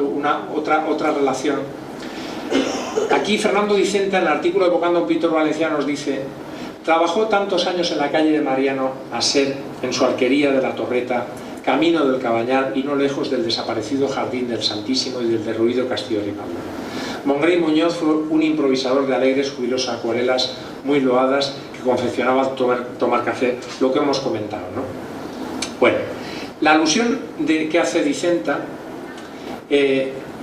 B: otra relación. Aquí Fernando Dicenta, en el artículo evocando a un pintor valenciano, nos dice: trabajó tantos años en la calle de Mariano a Ser, en su alquería de la Torreta, camino del Cabañal y no lejos del desaparecido Jardín del Santísimo y del derruido Castillo de Pablo. Mongrell Muñoz fue un improvisador de alegres, jubilosas acuarelas muy loadas que confeccionaba al tomar café, lo que hemos comentado, ¿no? Bueno, la alusión que hace Dicenta,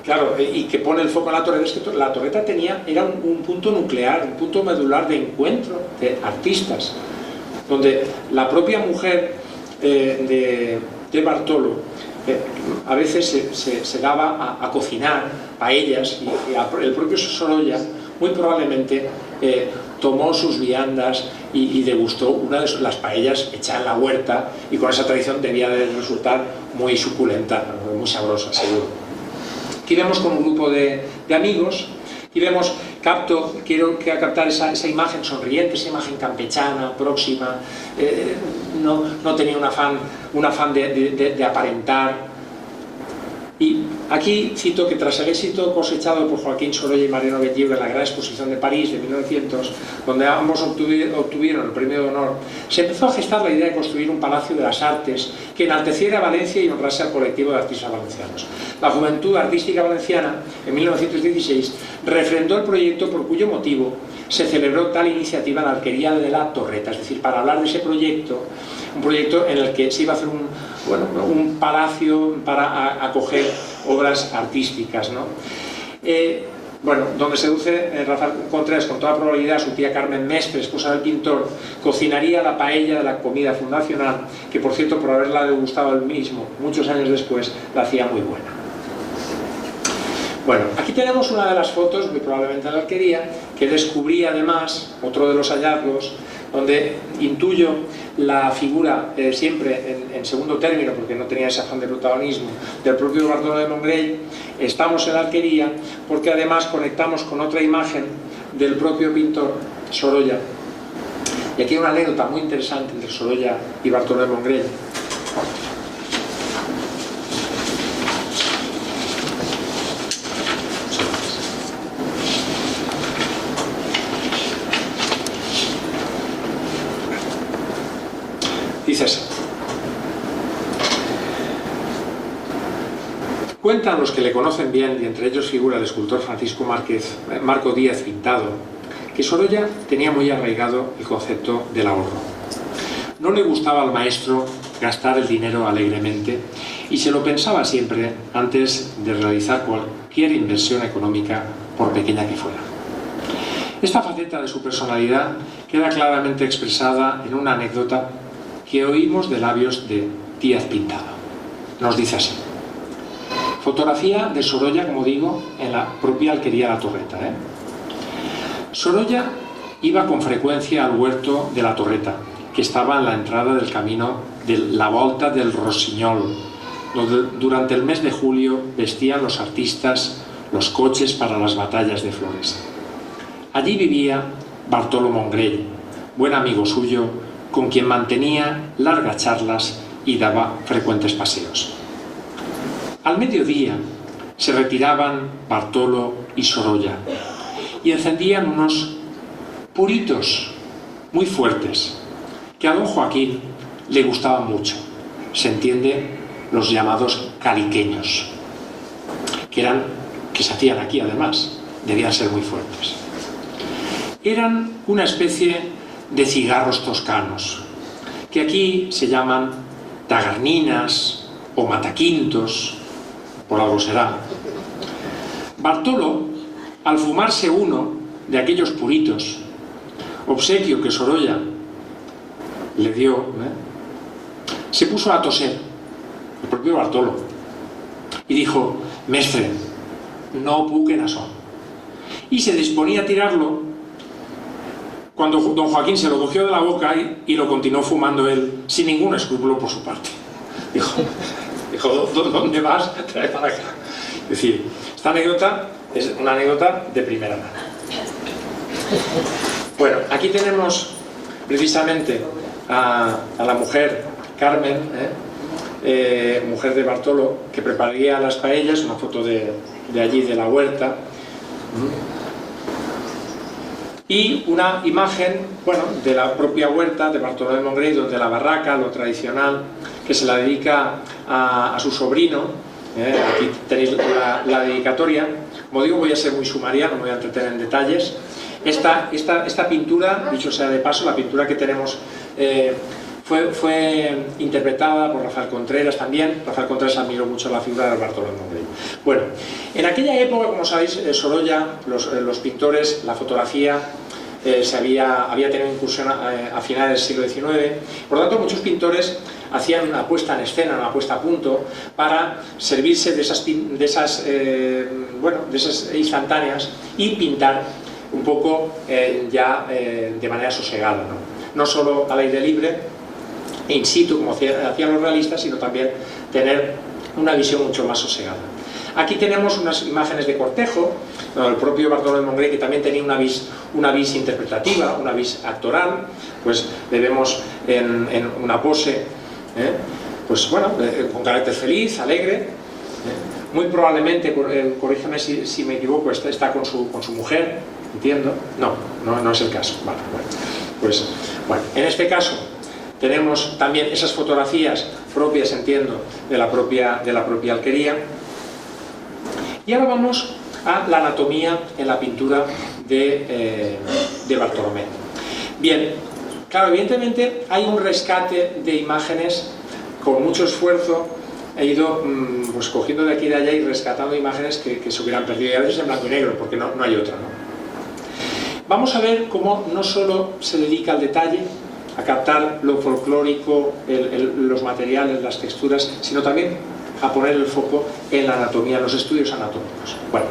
B: claro, y que pone el foco en la Torreta, es que la Torreta era un punto nuclear, un punto medular de encuentro de artistas, donde la propia mujer de Bartolo a veces se daba a cocinar paellas, y el propio Sorolla muy probablemente tomó sus viandas y degustó una de las paellas hechas en la huerta, y con esa tradición debía de resultar muy suculenta, muy sabrosa, seguro. Aquí vemos con un grupo de amigos, y vemos, quiero captar esa imagen sonriente, esa imagen campechana, próxima, no tenía un afán de aparentar. Y aquí cito que tras el éxito cosechado por Joaquín Sorolla y Mariano Belliebre en la Gran Exposición de París de 1900, donde ambos obtuvieron el premio de honor, se empezó a gestar la idea de construir un palacio de las artes que enalteciera a Valencia y honrase al colectivo de artistas valencianos. La Juventud Artística Valenciana, en 1916, refrendó el proyecto, por cuyo motivo se celebró tal iniciativa en la alquería de la Torreta. Es decir, para hablar de ese proyecto, un proyecto en el que se iba a hacer un palacio para acoger obras artísticas, ¿no? bueno, donde seduce Rafael Contreras con toda probabilidad a su tía Carmen Mestre, esposa del pintor, cocinaría la paella de la comida fundacional, que por cierto, por haberla degustado él mismo muchos años después, la hacía muy buena. Bueno, aquí tenemos una de las fotos, muy probablemente de la alquería, que descubrí además, otro de los hallazgos, donde intuyo la figura siempre en segundo término, porque no tenía ese afán de protagonismo, del propio Bartolo de Mongrell. Estamos en la alquería porque además conectamos con otra imagen del propio pintor, Sorolla. Y aquí hay una anécdota muy interesante entre Sorolla y Bartolo de Mongrell. Dice así: cuentan los que le conocen bien, y entre ellos figura el escultor Francisco Marco Díaz Pintado, que Sorolla tenía muy arraigado el concepto del ahorro. No le gustaba al maestro gastar el dinero alegremente y se lo pensaba siempre antes de realizar cualquier inversión económica, por pequeña que fuera. Esta faceta de su personalidad queda claramente expresada en una anécdota que oímos de labios de Díaz Pintado. Nos dice así: fotografía de Sorolla, como digo, en la propia alquería La Torreta. Sorolla iba con frecuencia al huerto de La Torreta, que estaba en la entrada del camino de la Volta del Rossinyol, donde durante el mes de julio vestían los artistas los coches para las batallas de flores. Allí vivía Bartolo Mongrell, buen amigo suyo, con quien mantenía largas charlas y daba frecuentes paseos. Al mediodía se retiraban Bartolo y Sorolla y encendían unos puritos muy fuertes que a don Joaquín le gustaban mucho. Se entiende, los llamados caliqueños, que se hacían aquí además, debían ser muy fuertes. Eran una especie de cigarros toscanos, que aquí se llaman tagarninas o mataquintos, por algo será. Bartolo, al fumarse uno de aquellos puritos, obsequio que Sorolla le dio, se puso a toser, el propio Bartolo, y dijo: mestre, no puquen asón. Y se disponía a tirarlo cuando don Joaquín se lo cogió de la boca y lo continuó fumando él, sin ningún escrúpulo por su parte. Dijo, ¿dónde vas? Trae para acá. Es decir, esta anécdota es una anécdota de primera mano. Bueno, aquí tenemos precisamente a la mujer Carmen, mujer de Bartolo, que prepararía las paellas, una foto de allí, de la huerta. Y una imagen, bueno, de la propia huerta de Bartolo de Mongrell, donde la barraca, lo tradicional, que se la dedica a su sobrino. Aquí tenéis la dedicatoria. Como digo, voy a ser muy sumaria, no me voy a entretener en detalles. Esta pintura, dicho sea de paso, la pintura que tenemos fue interpretada por Rafael Contreras también. Rafael Contreras admiró mucho la figura de Bartolo de Mongrell. Bueno, en aquella época, como sabéis, Sorolla, los pintores, la fotografía, había tenido incursión a finales del siglo XIX. Por lo tanto, muchos pintores hacían una puesta en escena, una puesta a punto, para servirse de esas instantáneas y pintar un poco de manera sosegada, no solo al aire libre, in situ, como hacían los realistas, sino también tener una visión mucho más sosegada. Aquí tenemos unas imágenes de cortejo, el propio Bartolo de Mongrell, que también tenía una vis interpretativa, una vis actoral, pues le vemos en una pose, pues bueno, con carácter feliz, alegre, muy probablemente, corrígeme si me equivoco, está con su mujer, entiendo, no es el caso. Vale, pues bueno, en este caso tenemos también esas fotografías propias, entiendo, de la propia alquería. Y ahora vamos a la anatomía en la pintura de Bartolomé. Bien, claro, evidentemente hay un rescate de imágenes con mucho esfuerzo he ido pues cogiendo de aquí y de allá y rescatando imágenes que se hubieran perdido, y a veces en blanco y negro, porque no hay otra, ¿no? Vamos a ver cómo no solo se dedica al detalle, a captar lo folclórico, los materiales, las texturas, sino también a poner el foco en la anatomía, en los estudios anatómicos. Bueno,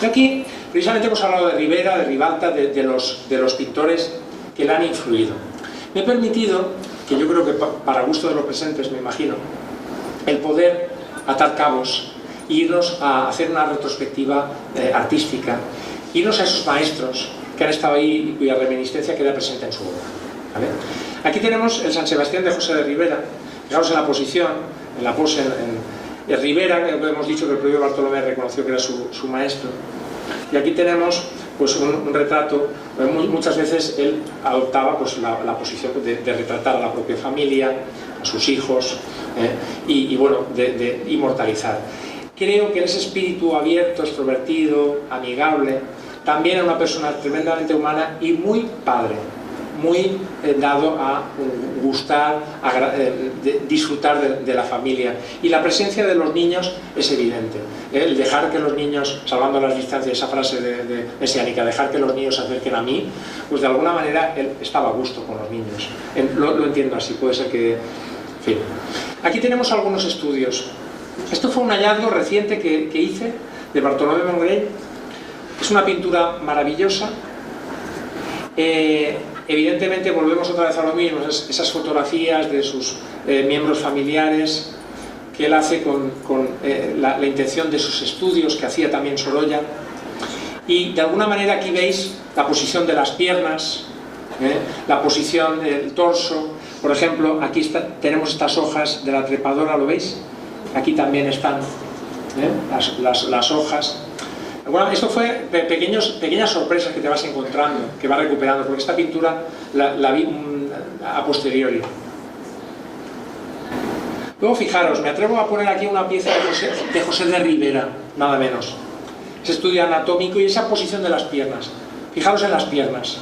B: y aquí precisamente hemos hablado de Ribera, de Ribalta, de los pintores que le han influido. Me he permitido, que yo creo que para gusto de los presentes, me imagino, el poder atar cabos e irnos a hacer una retrospectiva artística, irnos a esos maestros que han estado ahí y cuya reminiscencia queda presente en su obra, ¿vale? Aquí tenemos el San Sebastián de José de Ribera. Fijaos en la posición, en la pose, en Ribera, que hemos dicho que el propio Bartolomé reconoció que era su maestro. Y aquí tenemos pues un retrato. Muchas veces él adoptaba pues la posición de retratar a la propia familia, a sus hijos, y bueno, de inmortalizar. Creo que en ese espíritu abierto, extrovertido, amigable, también era una persona tremendamente humana y muy padre, muy dado a gustar, disfrutar de la familia. Y la presencia de los niños es evidente. El dejar que los niños, salvando las distancias, esa frase de mesiánica, dejar que los niños se acerquen a mí, pues de alguna manera él estaba a gusto con los niños. Lo entiendo así, puede ser que... En fin. Aquí tenemos algunos estudios. Esto fue un hallazgo reciente que hice de Bartolomé Mongrell. Es una pintura maravillosa. Evidentemente volvemos otra vez a lo mismo, esas fotografías de sus miembros familiares que él hace con la intención de sus estudios que hacía también Sorolla, y de alguna manera aquí veis la posición de las piernas, la posición del torso. Por ejemplo, aquí tenemos estas hojas de la trepadora, ¿lo veis? Aquí también están las hojas. Bueno, esto fue pequeñas sorpresas que te vas encontrando, que vas recuperando, porque esta pintura la vi a posteriori. Luego fijaros, me atrevo a poner aquí una pieza de José de Ribera, nada menos. Ese estudio anatómico y esa posición de las piernas. Fijaros en las piernas.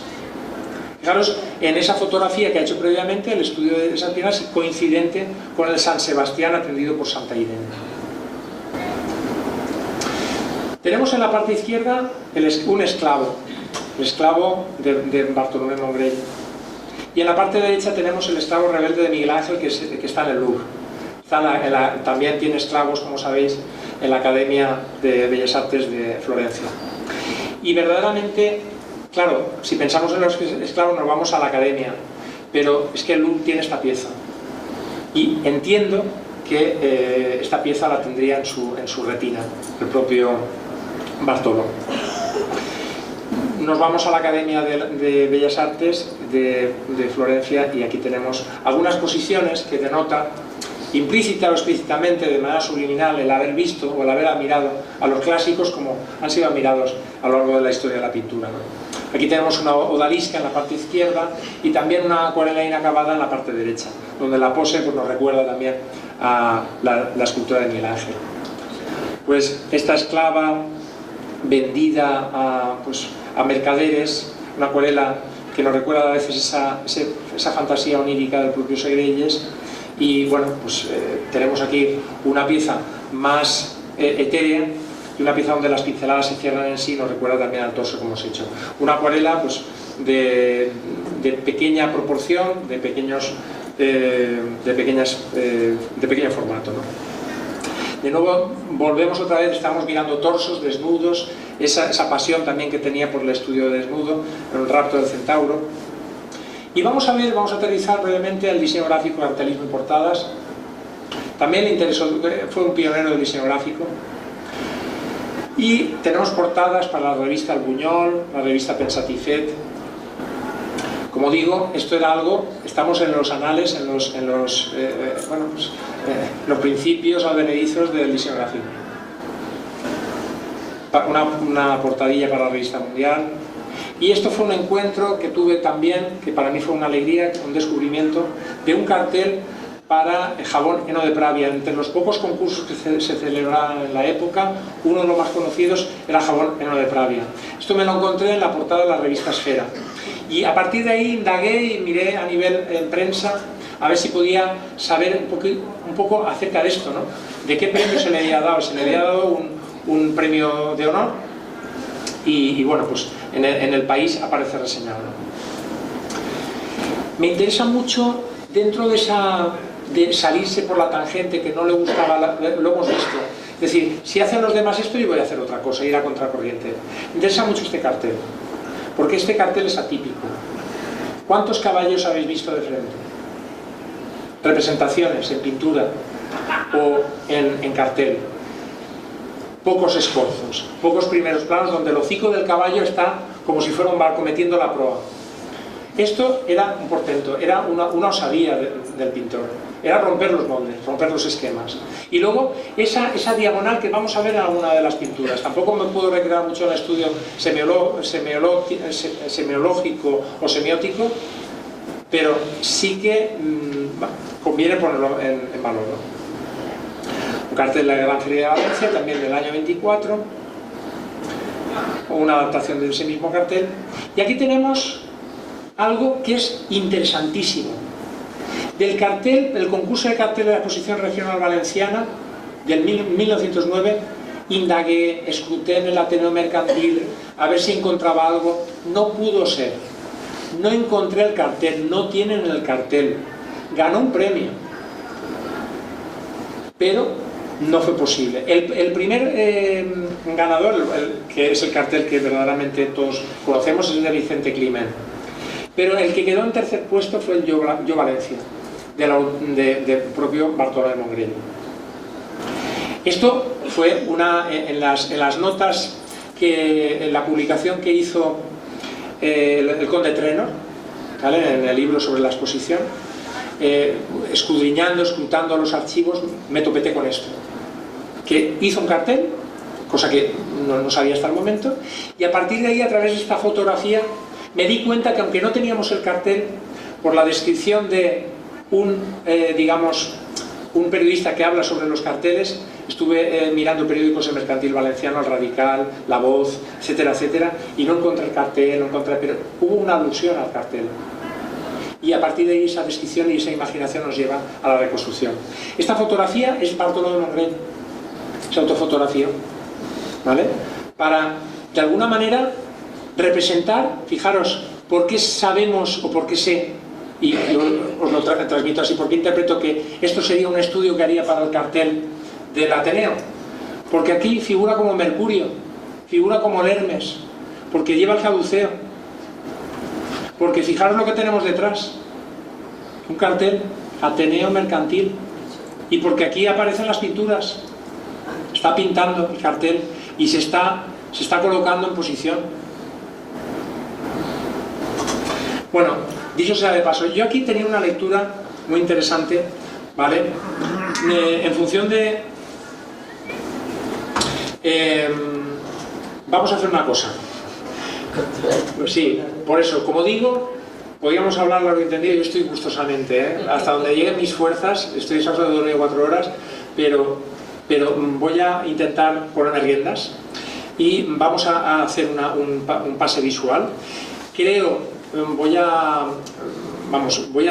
B: Fijaros en esa fotografía que ha hecho previamente, el estudio de esas piernas coincidente con el San Sebastián atendido por Santa Irene. Tenemos en la parte izquierda un esclavo, el esclavo de Bartolomé Mongrell. Y en la parte derecha tenemos el esclavo rebelde de Miguel Ángel, que está en el Louvre. También tiene esclavos, como sabéis, en la Academia de Bellas Artes de Florencia. Y verdaderamente, claro, si pensamos en los esclavos nos vamos a la Academia, pero es que el Louvre tiene esta pieza. Y entiendo que esta pieza la tendría en su retina, el propio Bartolo. Nos vamos a la Academia de Bellas Artes de Florencia y aquí tenemos algunas posiciones que denotan implícita o explícitamente, de manera subliminal, el haber visto o el haber admirado a los clásicos como han sido admirados a lo largo de la historia de la pintura, ¿no? Aquí tenemos una odalisca en la parte izquierda y también una acuarela inacabada en la parte derecha, donde la pose pues, nos recuerda también a la escultura de Miguel Ángel. Pues esta esclava vendida a mercaderes, una acuarela que nos recuerda a veces esa fantasía onírica del propio Segreyes. Y bueno, pues tenemos aquí una pieza más etérea y una pieza donde las pinceladas se cierran en sí, nos recuerda también al torso como os he dicho. Una acuarela pues de pequeña proporción, de pequeño formato, ¿no? De nuevo volvemos otra vez, estamos mirando torsos, desnudos, esa pasión también que tenía por el estudio de desnudo, el rapto del centauro. Y vamos a aterrizar brevemente el diseño gráfico, cartelismo y portadas. También le interesó, fue un pionero del diseño gráfico. Y tenemos portadas para la revista El Buñol, la revista Pensatifet. Como digo, esto era algo, estamos en los anales, en los principios advenedizos del diseño gráfico. Una portadilla para la revista Mundial. Y esto fue un encuentro que tuve también, que para mí fue una alegría, un descubrimiento, de un cartel para el jabón heno de Pravia. Entre los pocos concursos que se celebraban en la época, uno de los más conocidos era jabón heno de Pravia. Esto me lo encontré en la portada de la revista Esfera. Y a partir de ahí indagué y miré a nivel en prensa a ver si podía saber un poco acerca de esto, ¿no? De qué premio se le había dado. Se le había dado un premio de honor y bueno, pues en el país aparece reseñado, ¿no? Me interesa mucho, dentro de salirse por la tangente, que no le gustaba, lo hemos visto. Es decir, si hacen los demás esto, yo voy a hacer otra cosa, ir a contracorriente. Me interesa mucho este cartel, porque este cartel es atípico. ¿Cuántos caballos habéis visto de frente? Representaciones en pintura o en cartel. Pocos esfuerzos, pocos primeros planos donde el hocico del caballo está como si fuera un barco metiendo la proa. Esto era un portento, era una osadía del pintor, era romper los moldes, romper los esquemas. Y luego esa diagonal que vamos a ver en alguna de las pinturas. Tampoco me puedo recrear mucho en el estudio semiológico o semiótico, pero sí que conviene ponerlo en valor, ¿no? Un cartel de la Gran Feria de Valencia, también del año 24, una adaptación de ese mismo cartel. Y aquí tenemos algo que es interesantísimo. Del cartel, del concurso de cartel de la Exposición Regional Valenciana del 1909, indagué, escruté en el Ateneo Mercantil a ver si encontraba algo. No pudo ser. No encontré el cartel, no tienen el cartel. Ganó un premio, pero no fue posible. El primer ganador, que es el cartel que verdaderamente todos conocemos, es el de Vicente Climent. Pero el que quedó en tercer puesto fue el Yo Valencia, del propio Bartolomé Mongrell. Esto fue en las notas, en la publicación que hizo el conde Trenor, ¿vale?, en el libro sobre la exposición, escudriñando, escrutando los archivos, me topé con esto, que hizo un cartel, cosa que no sabía hasta el momento, y a partir de ahí, a través de esta fotografía, me di cuenta que aunque no teníamos el cartel, por la descripción de un periodista que habla sobre los carteles, estuve mirando periódicos en Mercantil Valenciano, El Radical, La Voz, etcétera, etcétera, y no encontré el cartel, pero hubo una alusión al cartel. Y a partir de ahí esa descripción y esa imaginación nos lleva a la reconstrucción. Esta fotografía es Bartolomé Mongrell, se autofotografió, ¿vale?, para, de alguna manera, representar, fijaros, por qué sabemos o por qué sé, y yo os lo transmito así, porque interpreto que esto sería un estudio que haría para el cartel del Ateneo, porque aquí figura como Mercurio, figura como el Hermes, porque lleva el caduceo, porque fijaros lo que tenemos detrás, un cartel Ateneo Mercantil, y porque aquí aparecen las pinturas, está pintando el cartel y se está colocando en posición. Bueno, dicho sea de paso, yo aquí tenía una lectura muy interesante, ¿vale?, en función de... vamos a hacer una cosa. Pues sí, por eso, como digo, podríamos hablar largo y entendido. Yo estoy gustosamente, hasta donde lleguen mis fuerzas, estoy exhausto de dormir 4 horas, pero voy a intentar ponerme riendas y vamos a hacer un pase visual. Creo... voy a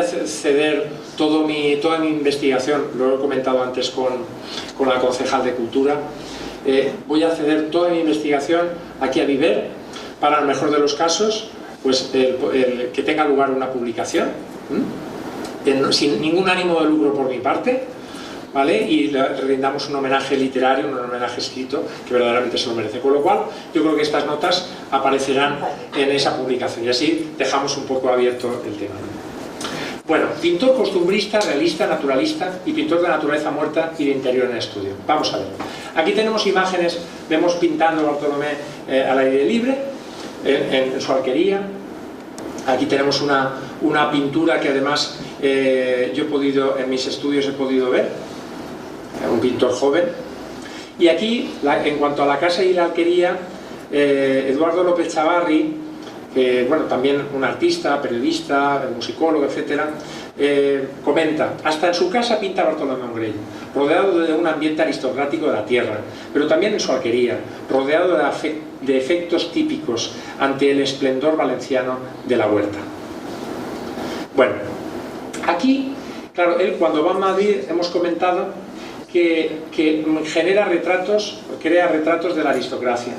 B: ceder toda mi investigación, lo he comentado antes con la concejal de Cultura, voy a ceder toda mi investigación aquí a Viver, para el mejor de los casos, pues que tenga lugar una publicación, sin ningún ánimo de lucro por mi parte, ¿vale?, y le rindamos un homenaje literario, un homenaje escrito, que verdaderamente se lo merece. Con lo cual, yo creo que estas notas aparecerán en esa publicación, y así dejamos un poco abierto el tema. Bueno, pintor costumbrista, realista, naturalista y pintor de naturaleza muerta y de interior en estudio. Vamos a ver. Aquí tenemos imágenes, vemos pintando Bartolomé al aire libre, en su alquería. Aquí tenemos una pintura que además yo en mis estudios he podido ver, un pintor joven. Y aquí, en cuanto a la casa y la alquería, Eduardo López Chavarri, bueno, también un artista, periodista, musicólogo, etcétera, comenta: hasta en su casa pinta Bartolomé Mongrell, rodeado de un ambiente aristocrático de la tierra, pero también en su alquería, rodeado de efectos típicos ante el esplendor valenciano de la huerta. Bueno, aquí Claro, él cuando va a Madrid, hemos comentado que genera retratos, crea retratos de la aristocracia.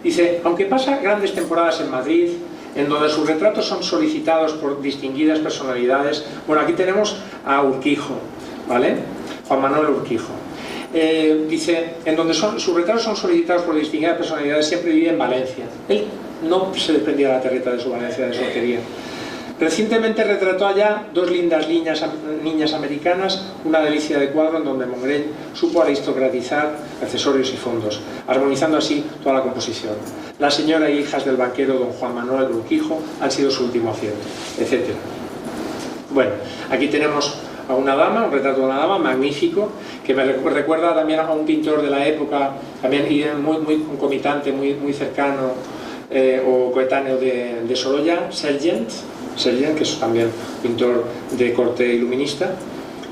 B: Dice, aunque pasa grandes temporadas en Madrid, en donde sus retratos son solicitados por distinguidas personalidades. Bueno, aquí tenemos a Urquijo, ¿vale? Juan Manuel Urquijo. Dice, en donde sus retratos son solicitados por distinguidas personalidades, siempre vive en Valencia. Él no se desprendía de la territa de su Valencia, de su quería. Recientemente retrató allá dos lindas niñas americanas, una delicia de cuadro en donde Mongrell supo aristocratizar accesorios y fondos, armonizando así toda la composición. La señora e hijas del banquero don Juan Manuel Urquijo han sido su último acierto, etc. Bueno, aquí tenemos a una dama, un retrato de una dama magnífico, que me recuerda también a un pintor de la época, también muy concomitante, muy cercano o coetáneo de Sorolla, Sergent, que es también pintor de corte iluminista,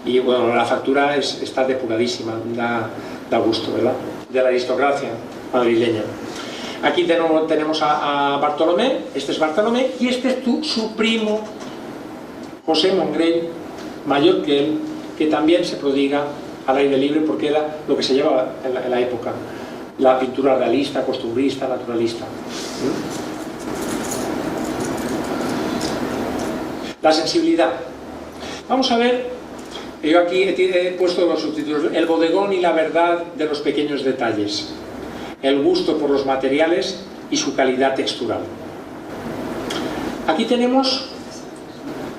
B: y bueno, la factura está depuradísima, da gusto, ¿verdad? De la aristocracia madrileña. Aquí tenemos a Bartolomé, este es Bartolomé, y este es su primo, José Mongrell, mayor que él, que también se prodiga al aire libre porque era lo que se llevaba en la época, la pintura realista, costumbrista, naturalista. La sensibilidad. Vamos a ver, yo aquí he puesto los subtítulos, el bodegón y la verdad de los pequeños detalles, el gusto por los materiales y su calidad textural. Aquí tenemos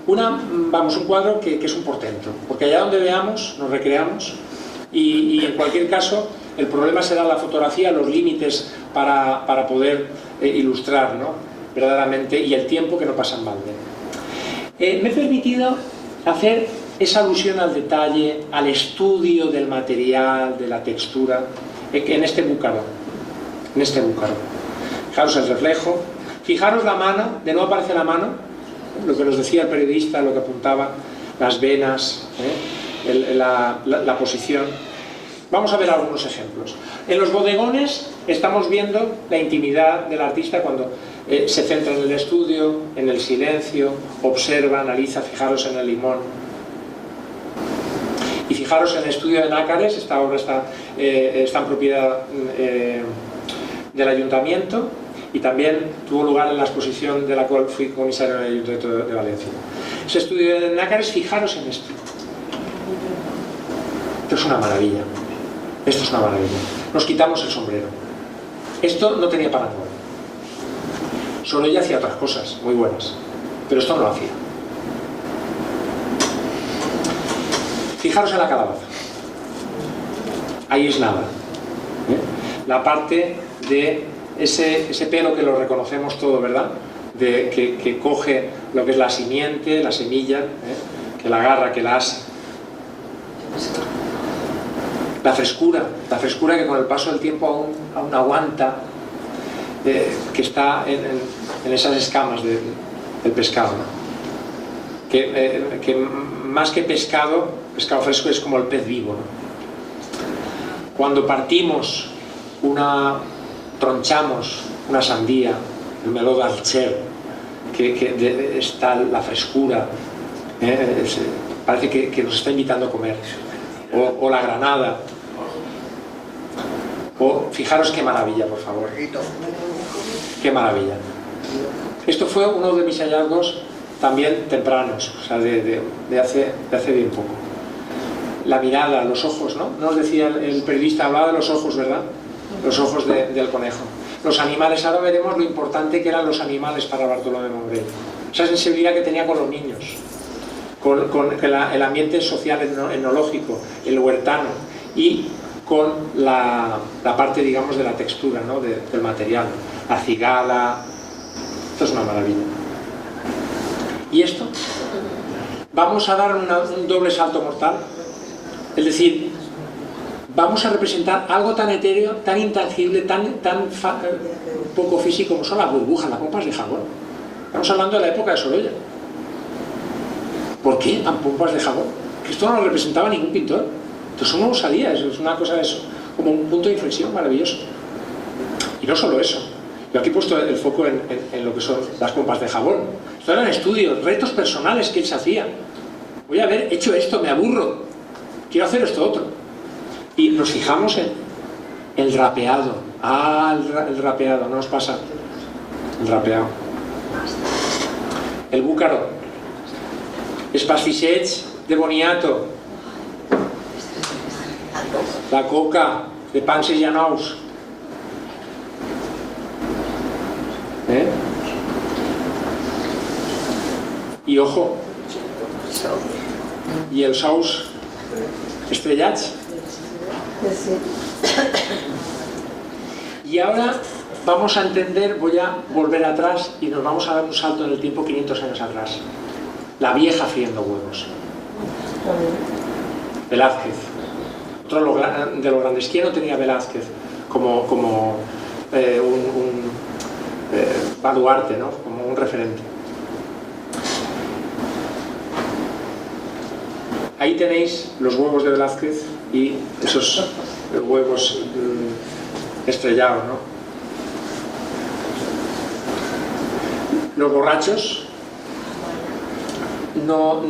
B: un cuadro que es un portento, porque allá donde veamos nos recreamos y en cualquier caso el problema será la fotografía, los límites para poder ilustrar, ¿no? Verdaderamente, y el tiempo que no pasa en balde. Me he permitido hacer esa alusión al detalle, al estudio del material, de la textura, en este búcaro. Fijaros el reflejo, fijaros la mano, de nuevo aparece la mano, lo que nos decía el periodista, lo que apuntaba, las venas, la posición. Vamos a ver algunos ejemplos. En los bodegones estamos viendo la intimidad del artista cuando se centra en el estudio, en el silencio, observa, analiza. Fijaros en el limón. Y fijaros en el estudio de Nácares, esta obra está en propiedad del ayuntamiento y también tuvo lugar en la exposición de la cual fui comisario en el Ayuntamiento de Valencia. Ese estudio de Nácares, fijaros en esto. Esto es una maravilla. Esto es una maravilla. Nos quitamos el sombrero. Esto no tenía parangón. Solo ella hacía otras cosas muy buenas, pero esto no lo hacía. Fijaros en la calabaza. Ahí es nada. La parte de ese pelo que lo reconocemos todo, ¿verdad? Que coge lo que es la simiente, la semilla, que la agarra, que la asa. La frescura que con el paso del tiempo aún aguanta, que está en esas escamas del pescado, ¿no? Que más que pescado fresco es como el pez vivo, ¿no? Cuando tronchamos una sandía, el meló d'Alcher, que está la frescura, parece que nos está invitando a comer. O la granada, o fijaros qué maravilla, por favor, qué maravilla. Esto fue uno de mis hallazgos también tempranos, o sea, de hace bien poco. La mirada, los ojos, ¿no? Nos decía el periodista, hablaba de los ojos, ¿verdad? Los ojos del conejo. Los animales, ahora veremos lo importante que eran los animales para Bartolomé Mongrell, esa sensibilidad que tenía con los niños, con el ambiente social etnológico, el huertano, y con la parte, digamos, de la textura, ¿no? del material, la cigala. Esto es una maravilla. ¿Y esto? Vamos a dar un doble salto mortal, es decir, vamos a representar algo tan etéreo, tan intangible, tan poco físico como son las burbujas, las pompas de jabón. Estamos hablando de la época de Sorolla. ¿Por qué pompas de jabón? Que esto no lo representaba ningún pintor. Entonces uno lo sabía, es una cosa de eso, como un punto de inflexión maravilloso. Y no solo eso. Yo aquí he puesto el foco en lo que son las pompas de jabón. Esto eran estudios, retos personales que él se hacía. voy a haber hecho esto, me aburro, quiero hacer esto otro. Y nos fijamos en el rapeado. El rapeado, ¿no os pasa? El rapeado. El búcaro. Els pastisets de boniato. La coca de panses i anous. Y ojo, y els ous estrellats. Y ahora vamos a entender, voy a volver atrás y nos vamos a dar un salto en el tiempo 500 años atrás. La vieja friendo huevos. Velázquez. Otro de los grandes. ¿Quién no tenía Velázquez como un baluarte, ¿no? Como un referente? Ahí tenéis los huevos de Velázquez y esos huevos estrellados, ¿no? Los borrachos. No,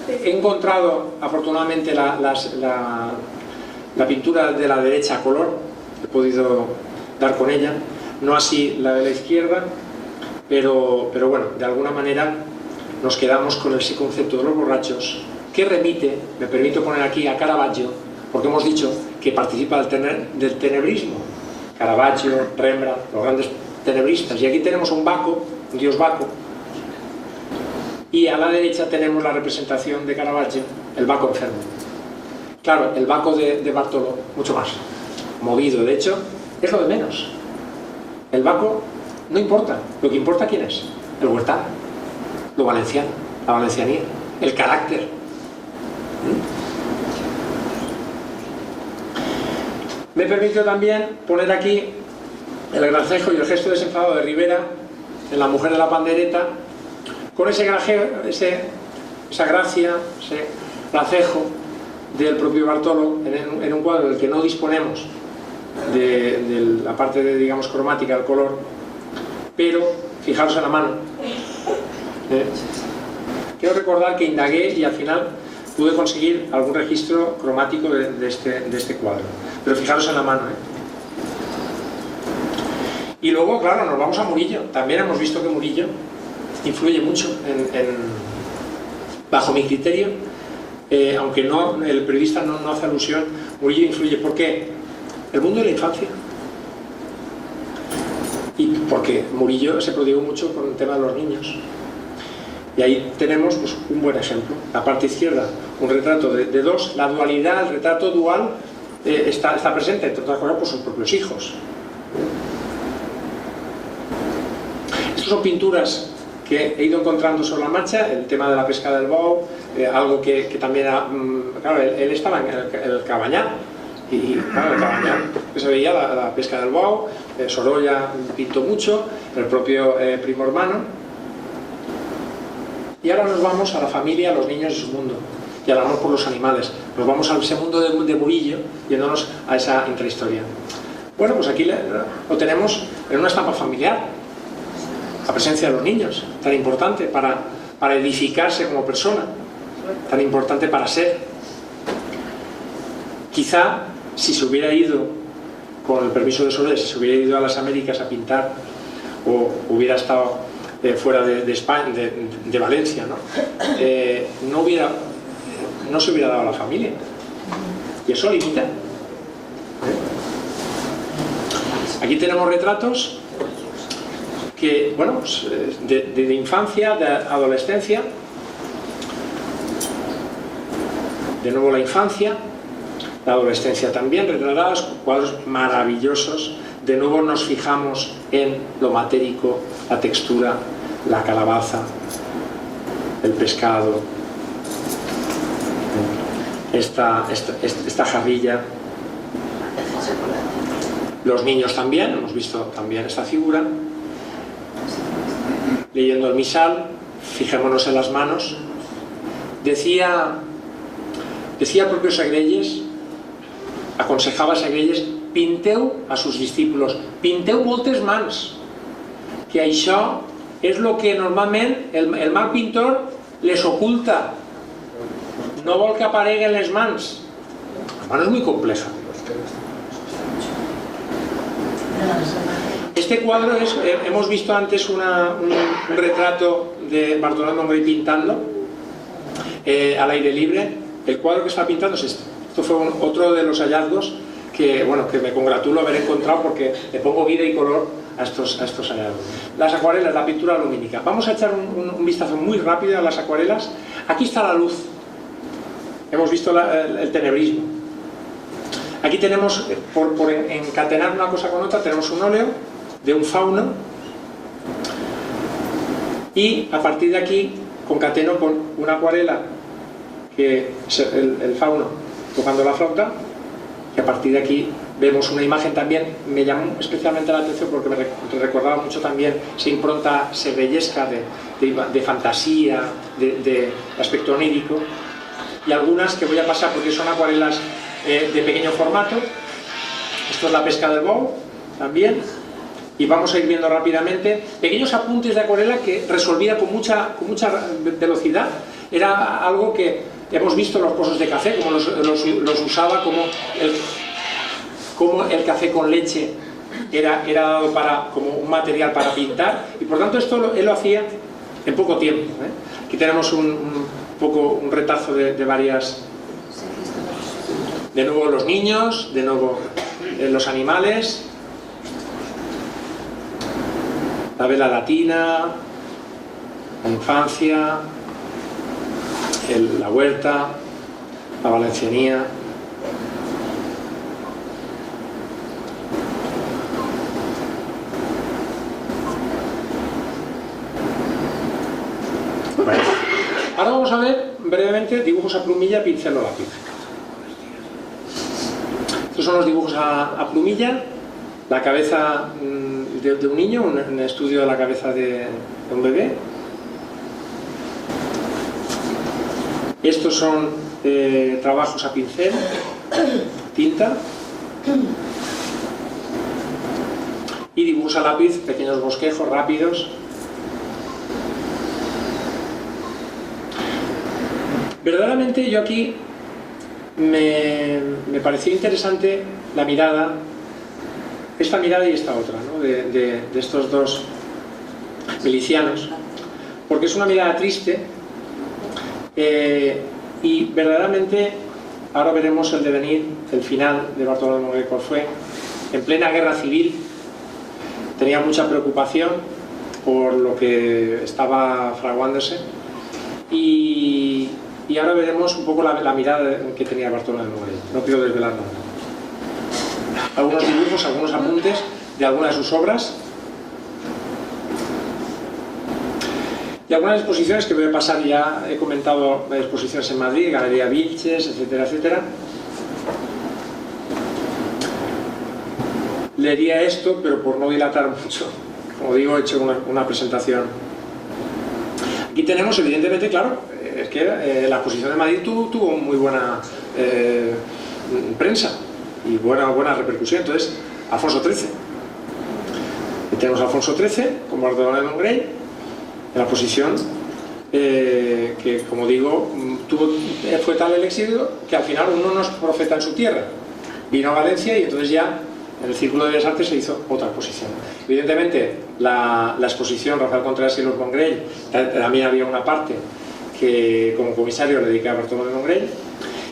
B: he encontrado afortunadamente la pintura de la derecha a color, he podido dar con ella, no así la de la izquierda, pero bueno, de alguna manera nos quedamos con ese concepto de los borrachos, que remite, me permito poner aquí, a Caravaggio, porque hemos dicho que participa del tenebrismo. Caravaggio, Rembrandt, los grandes tenebristas, y aquí tenemos un Baco, un dios Baco, y a la derecha tenemos la representación de Caravaggio, el Baco enfermo. Claro, el Baco de Bartolo, mucho más movido, de hecho, es lo de menos. El Baco no importa, lo que importa ¿quién es? El huertano, lo valenciano, la valencianía, el carácter. Me permito también poner aquí el gracejo y el gesto desenfadado de Rivera en La mujer de la pandereta, con esa gracia, ese gracejo del propio Bartolo en un cuadro del que no disponemos de la parte de, digamos, cromática del color, pero fijaros en la mano. Quiero recordar que indagué y al final pude conseguir algún registro cromático de este cuadro, pero fijaros en la mano. Y luego, claro, nos vamos a Murillo. También hemos visto que Murillo influye mucho bajo mi criterio, aunque no, el periodista no hace alusión. Murillo influye, ¿por qué? El mundo de la infancia, y porque Murillo se prodigó mucho con el tema de los niños, y ahí tenemos pues, un buen ejemplo. La parte izquierda, un retrato de dos, la dualidad, el retrato dual está presente, entre otras cosas, por sus propios hijos. Estas son pinturas que he ido encontrando sobre la marcha, el tema de la pesca del bou, algo que también era, claro, él estaba en el Cabañal, y claro, el Cabañal, que se veía la pesca del bou, Sorolla pintó mucho, el propio primo hermano. Y ahora nos vamos a la familia, a los niños y su mundo, y al amor por los animales. Nos vamos a ese mundo de Murillo, yéndonos a esa intrahistoria. Bueno, pues aquí lo tenemos en una estampa familiar. La presencia de los niños, tan importante para edificarse como persona, tan importante para ser. Quizá si se hubiera ido, con el permiso de Soler, si se hubiera ido a las Américas a pintar, o hubiera estado fuera de España, de Valencia, ¿no? No se hubiera dado a la familia. Y eso limita. Aquí tenemos retratos que, bueno, pues, de infancia, de adolescencia, de nuevo la infancia, la adolescencia también, retratados, cuadros maravillosos. De nuevo nos fijamos en lo matérico, la textura, la calabaza, el pescado, esta jarrilla. Los niños también, hemos visto también esta figura. Leyendo el misal, fijémonos en las manos. Decía el propio Segrelles, aconsejaba a Segrelles, pinteu a sus discípulos, pinteu moltes mans, que això és el que normalment el mal pintor les oculta. no vol que apareguen les mans. La mano es muy compleja. Este cuadro es, hemos visto antes un retrato de Bartolomé Mongrell pintando al aire libre. El cuadro que está pintando es este. Esto fue otro de los hallazgos que, bueno, que me congratulo haber encontrado porque le pongo vida y color a estos hallazgos. Las acuarelas, la pintura lumínica. Vamos a echar un vistazo muy rápido a las acuarelas. Aquí está la luz. Hemos visto el tenebrismo. Aquí tenemos, por encatenar una cosa con otra, tenemos un óleo de un fauno y a partir de aquí concateno con una acuarela que es el fauno tocando la flauta, y a partir de aquí vemos una imagen también. Me llamó especialmente la atención porque me recordaba mucho también esa impronta segrellesca de fantasía, de aspecto onírico, y algunas que voy a pasar porque son acuarelas de pequeño formato. Esto es la pesca del bou también, y vamos a ir viendo rápidamente pequeños apuntes de acuarela que resolvía con mucha velocidad. Era algo que hemos visto en los pozos de café, como los usaba, como el café con leche era dado como un material para pintar, y por tanto esto él lo hacía en poco tiempo. Aquí tenemos un retazo de varias, de nuevo los niños, de nuevo los animales, la vela latina, la infancia, la huerta, la valencianía. Bueno, ahora vamos a ver brevemente dibujos a plumilla, pincel o lápiz. Estos son los dibujos a plumilla, la cabeza de un niño, un estudio de la cabeza de un bebé. Estos son trabajos a pincel, tinta, y dibujos a lápiz, pequeños bosquejos rápidos. Verdaderamente yo aquí me pareció interesante la mirada, esta mirada y esta otra, ¿no? de estos dos milicianos, porque es una mirada triste, y verdaderamente ahora veremos el devenir, el final de Bartolomé Mongrell cuál fue. En plena guerra civil tenía mucha preocupación por lo que estaba fraguándose, y ahora veremos un poco la mirada que tenía Bartolomé Mongrell. No quiero desvelar nada. Algunos dibujos, algunos apuntes de algunas de sus obras y algunas exposiciones que voy a pasar. Ya he comentado exposiciones en Madrid, Galería Vilches, etcétera, etcétera. Leería esto, pero por no dilatar mucho, como digo, he hecho una presentación. Aquí tenemos, evidentemente, claro, es que la exposición de Madrid tuvo muy buena prensa y buena repercusión. Entonces, Alfonso XIII. Y tenemos a Alfonso XIII con Bartolomé Mongrell en la exposición, que, como digo, fue tal el éxito que al final uno no es profeta en su tierra. Vino a Valencia y entonces ya en el Círculo de Bellas Artes se hizo otra exposición. Evidentemente, la exposición Rafael Contreras y los Mongrell, también había una parte que como comisario le dedicaba a Bartolomé Mongrell,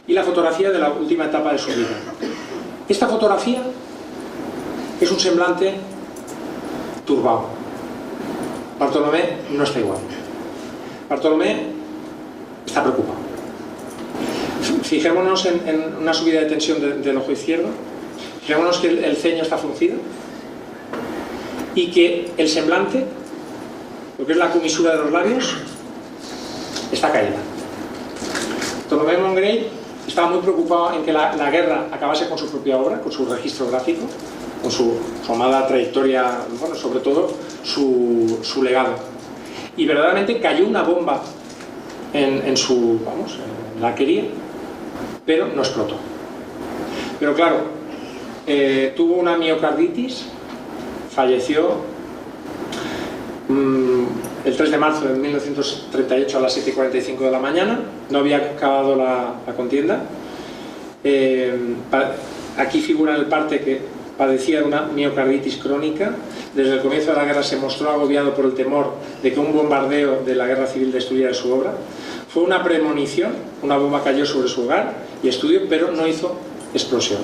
B: y la fotografía de la última etapa de su vida. Esta fotografía es un semblante turbado. Bartolomé no está igual. Bartolomé está preocupado. Fijémonos en una subida de tensión del ojo izquierdo. Fijémonos que el ceño está fruncido y que el semblante, lo que es la comisura de los labios, está caída. Bartolomé Mongrell estaba muy preocupado en que la guerra acabase con su propia obra, con su registro gráfico, con su amada trayectoria, bueno, sobre todo su legado. Y verdaderamente cayó una bomba en la arquería, pero no explotó. Pero claro, tuvo una miocarditis, falleció el 3 de marzo de 1938 a las 7:45 de la mañana, no había acabado la contienda. Aquí figura en el parte que padecía de una miocarditis crónica. Desde el comienzo de la guerra se mostró agobiado por el temor de que un bombardeo de la guerra civil destruyera su obra. Fue una premonición, una bomba cayó sobre su hogar y estudio, pero no hizo explosión.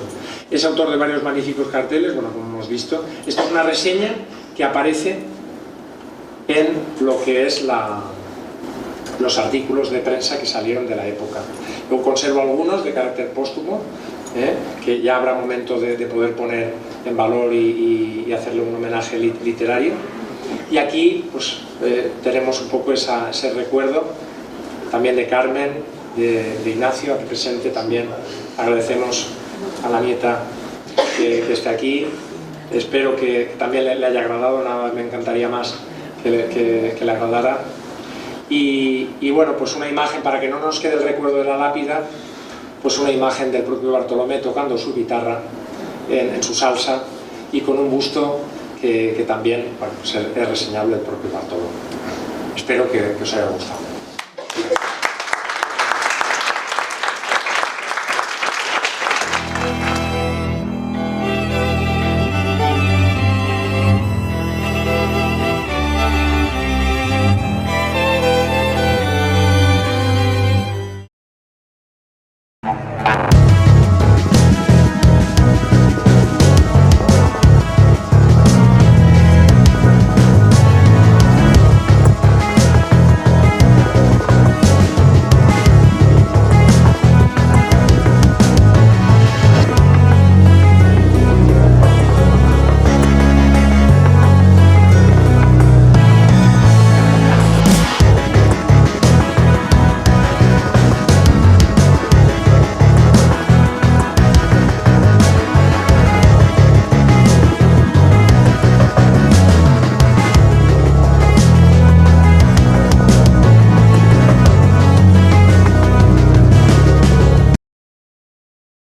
B: Es autor de varios magníficos carteles, bueno, como hemos visto. Esta es una reseña que aparece en lo que es los artículos de prensa que salieron de la época. Yo conservo algunos de carácter póstumo, que ya habrá momento de poder poner en valor y hacerle un homenaje literario. Y aquí pues, tenemos un poco ese recuerdo también de Carmen, de Ignacio, aquí presente también. Agradecemos a la nieta que esté aquí. Espero que también le haya agradado, nada me encantaría más que le agradara. Y bueno, pues una imagen, para que no nos quede el recuerdo de la lápida, pues una imagen del propio Bartolomé tocando su guitarra en su salsa y con un busto que también, bueno, pues es reseñable del propio Bartolomé. Espero que os haya gustado.